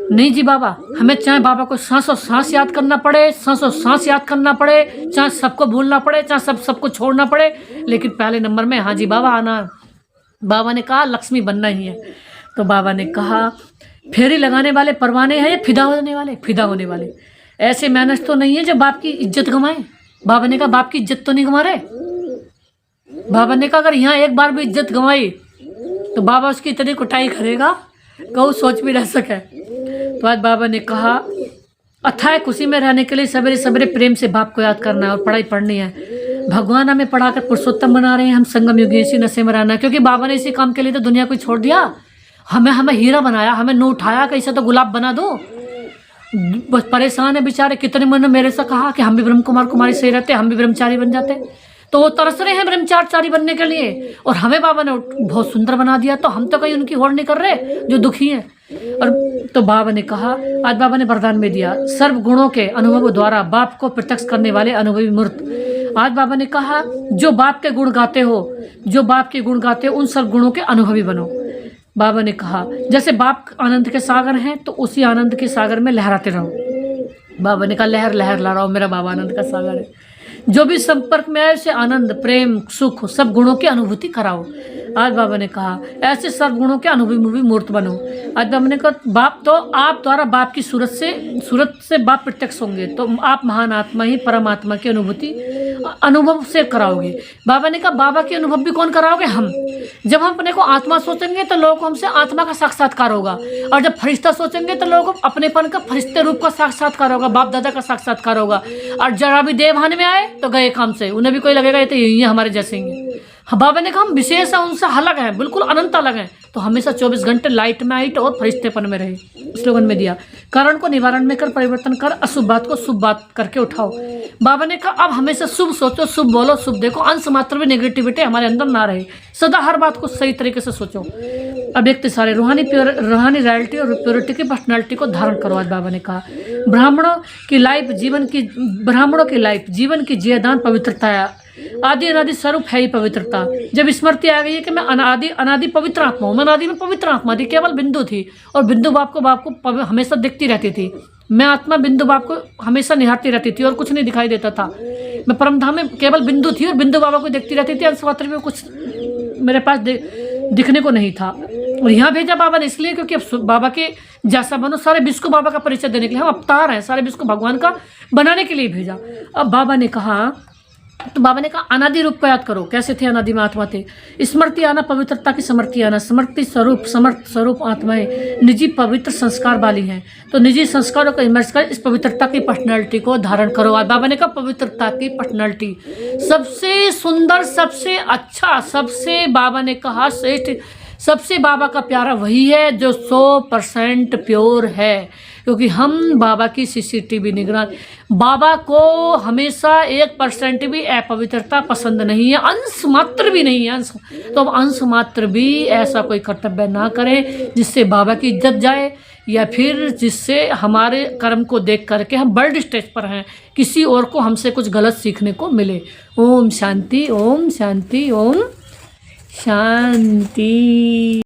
नहीं जी बाबा, हमें चाहे बाबा को सांसों सांस याद करना पड़े, सांसों सांस याद करना पड़े, चाहे सबको भूलना पड़े, चाहे सबको छोड़ना पड़े, लेकिन पहले नंबर में हाँ जी बाबा आना। बाबा ने कहा लक्ष्मी बनना ही है। तो बाबा ने कहा फेरी लगाने वाले परवाने हैं या फिदा होने वाले, फिदा होने वाले। ऐसे मैनेज तो नहीं है जो बाप की इज्जत गंवाए। बाबा ने कहा बाप की इज्जत तो नहीं गंवा रहे। बाबा ने कहा अगर यहाँ एक बार भी इज्जत गंवाई तो बाबा उसकी इतनी कुटाई करेगा कहूँ सोच भी रह सके। तो आज बाबा ने कहा अथाह खुशी में रहने के लिए सवेरे सवेरे प्रेम से बाप को याद करना है और पढ़ाई पढ़नी है। भगवान हमें पढ़ाकर पुरुषोत्तम बना रहे हैं, हम संगम युगी इसी नशे में रहना है, क्योंकि बाबा ने इसी काम के लिए तो दुनिया को छोड़ दिया। हमें हीरा बनाया, हमें न उठाया, कैसे तो गुलाब बना दो। बस परेशान है बेचारे, कितने मन मेरे से कहा कि हम भी ब्रह्म कुमार कुमारी सही रहते, हम भी ब्रह्मचारी बन जाते। तो वो तरस रहे हैं ब्रह्मचारी बनने के लिए, और हमें बाबा ने बहुत सुंदर बना दिया। तो हम तो कहीं उनकी होड़ नहीं कर रहे जो दुखी हैं। और तो बाबा ने कहा, आज बाबा ने वरदान में दिया सर्व गुणों के अनुभव द्वारा बाप को प्रत्यक्ष करने वाले अनुभवी मूर्त। आज बाबा ने कहा जो बाप के गुण गाते हो, जो बाप के गुण गाते हो, उन सब गुणों के अनुभवी बनो। बाबा ने कहा जैसे बाप आनंद के सागर हैं तो उसी आनंद के सागर में लहराते रहो। बाबा ने कहा लहर लहर ला रहा हूँ, मेरा बाबा आनंद का सागर है। जो भी संपर्क में आए उसे आनंद, प्रेम, सुख, सब गुणों की अनुभूति कराओ। आज बाबा ने कहा ऐसे सब गुणों के अनुभवी मूर्त बनो। आज बाबा ने कहा बाप तो आप द्वारा बाप की सूरत से बाप प्रत्यक्ष होंगे, तो आप महान आत्मा ही परमात्मा की अनुभूति अनुभव से कराओगे। बाबा ने कहा बाबा की अनुभव भी कौन कराओगे? हम। जब हम अपने को आत्मा सोचेंगे तो लोगों को हमसे आत्मा का साक्षात्कार होगा, और जब फरिश्ता सोचेंगे तो लोगों को अपनेपन का फरिश्ते रूप का साक्षात्कार होगा, बाप दादा का साक्षात्कार होगा। और जरा भी देवहान में आए तो गए काम से, उन्हें भी कोई लगेगा ये तो यही हमारे जैसे ही। बाबा ने कहा हम विशेष है, उनसे अलग हैं, बिल्कुल अनंत अलग हैं। तो हमेशा 24 घंटे लाइट में आइट और फरिश्तेपन में रहे। स्लोगन में दिया कारण को निवारण में कर, परिवर्तन कर, अशुभ बात को शुभ बात करके उठाओ। बाबा ने कहा अब हमेशा शुभ सोचो, शुभ बोलो, शुभ देखो, अंश मात्र में नेगेटिविटी हमारे अंदर ना रहे। सदा हर बात को सही तरीके से सोचो। अब एक सारे रूहानी रॉयल्टी और प्योरिटी की पर्सनैलिटी को धारण करो। आज बाबा ने कहा ब्राह्मणों की लाइफ जीवन की जियादान पवित्रता आदि अनादि स्वरूप है ही पवित्रता। जब स्मृति आ गई है कि मैं अनादि पवित्र आत्मा हूँ, मैं अनादि में पवित्र आत्मा थी, केवल बिंदु थी, और बिंदु बाप को हमेशा दिखती रहती थी। मैं आत्मा बिंदु बाप को हमेशा निहारती रहती थी और कुछ नहीं दिखाई देता था। मैं परमधाम में केवल बिंदु थी और बिंदु बाबा को देखती रहती थी। अंशमात्र में कुछ मेरे पास दिखने को नहीं था। और यहाँ भेजा बाबा ने इसलिए क्योंकि अब बाबा के जैसा बनो, सारे विश्व को बाबा का परिचय देने के लिए। हम अवतार हैं, सारे विश्व को भगवान का बनाने के लिए भेजा। अब बाबा ने कहा तो बाबा ने कहा अनादि रूप को याद करो, कैसे थे अनादि में आत्मा थे। स्मृति आना, पवित्रता की समृद्धि आना, समृद्धि स्वरूप समर्थ स्वरूप आत्माएं निजी पवित्र संस्कार वाली हैं। तो निजी संस्कारों को इमर्ज कर इस पवित्रता की पर्सनैलिटी को धारण करो। आज बाबा ने कहा पवित्रता की पर्सनैलिटी सबसे सुंदर, सबसे अच्छा, सबसे बाबा ने कहा श्रेष्ठ, सबसे बाबा का प्यारा वही है जो 100% प्योर है, क्योंकि हम बाबा की सीसीटीवी निगरान। बाबा को हमेशा 1% भी अपवित्रता पसंद नहीं है, अंश मात्र भी नहीं है, अंश। तो अब अंश मात्र भी ऐसा कोई कर्तव्य ना करें जिससे बाबा की इज्जत जाए, या फिर जिससे हमारे कर्म को देख करके हम वर्ल्ड स्टेज पर हैं, किसी और को हमसे कुछ गलत सीखने को मिले। ओम शांति, ओम शांति, ओम शांति।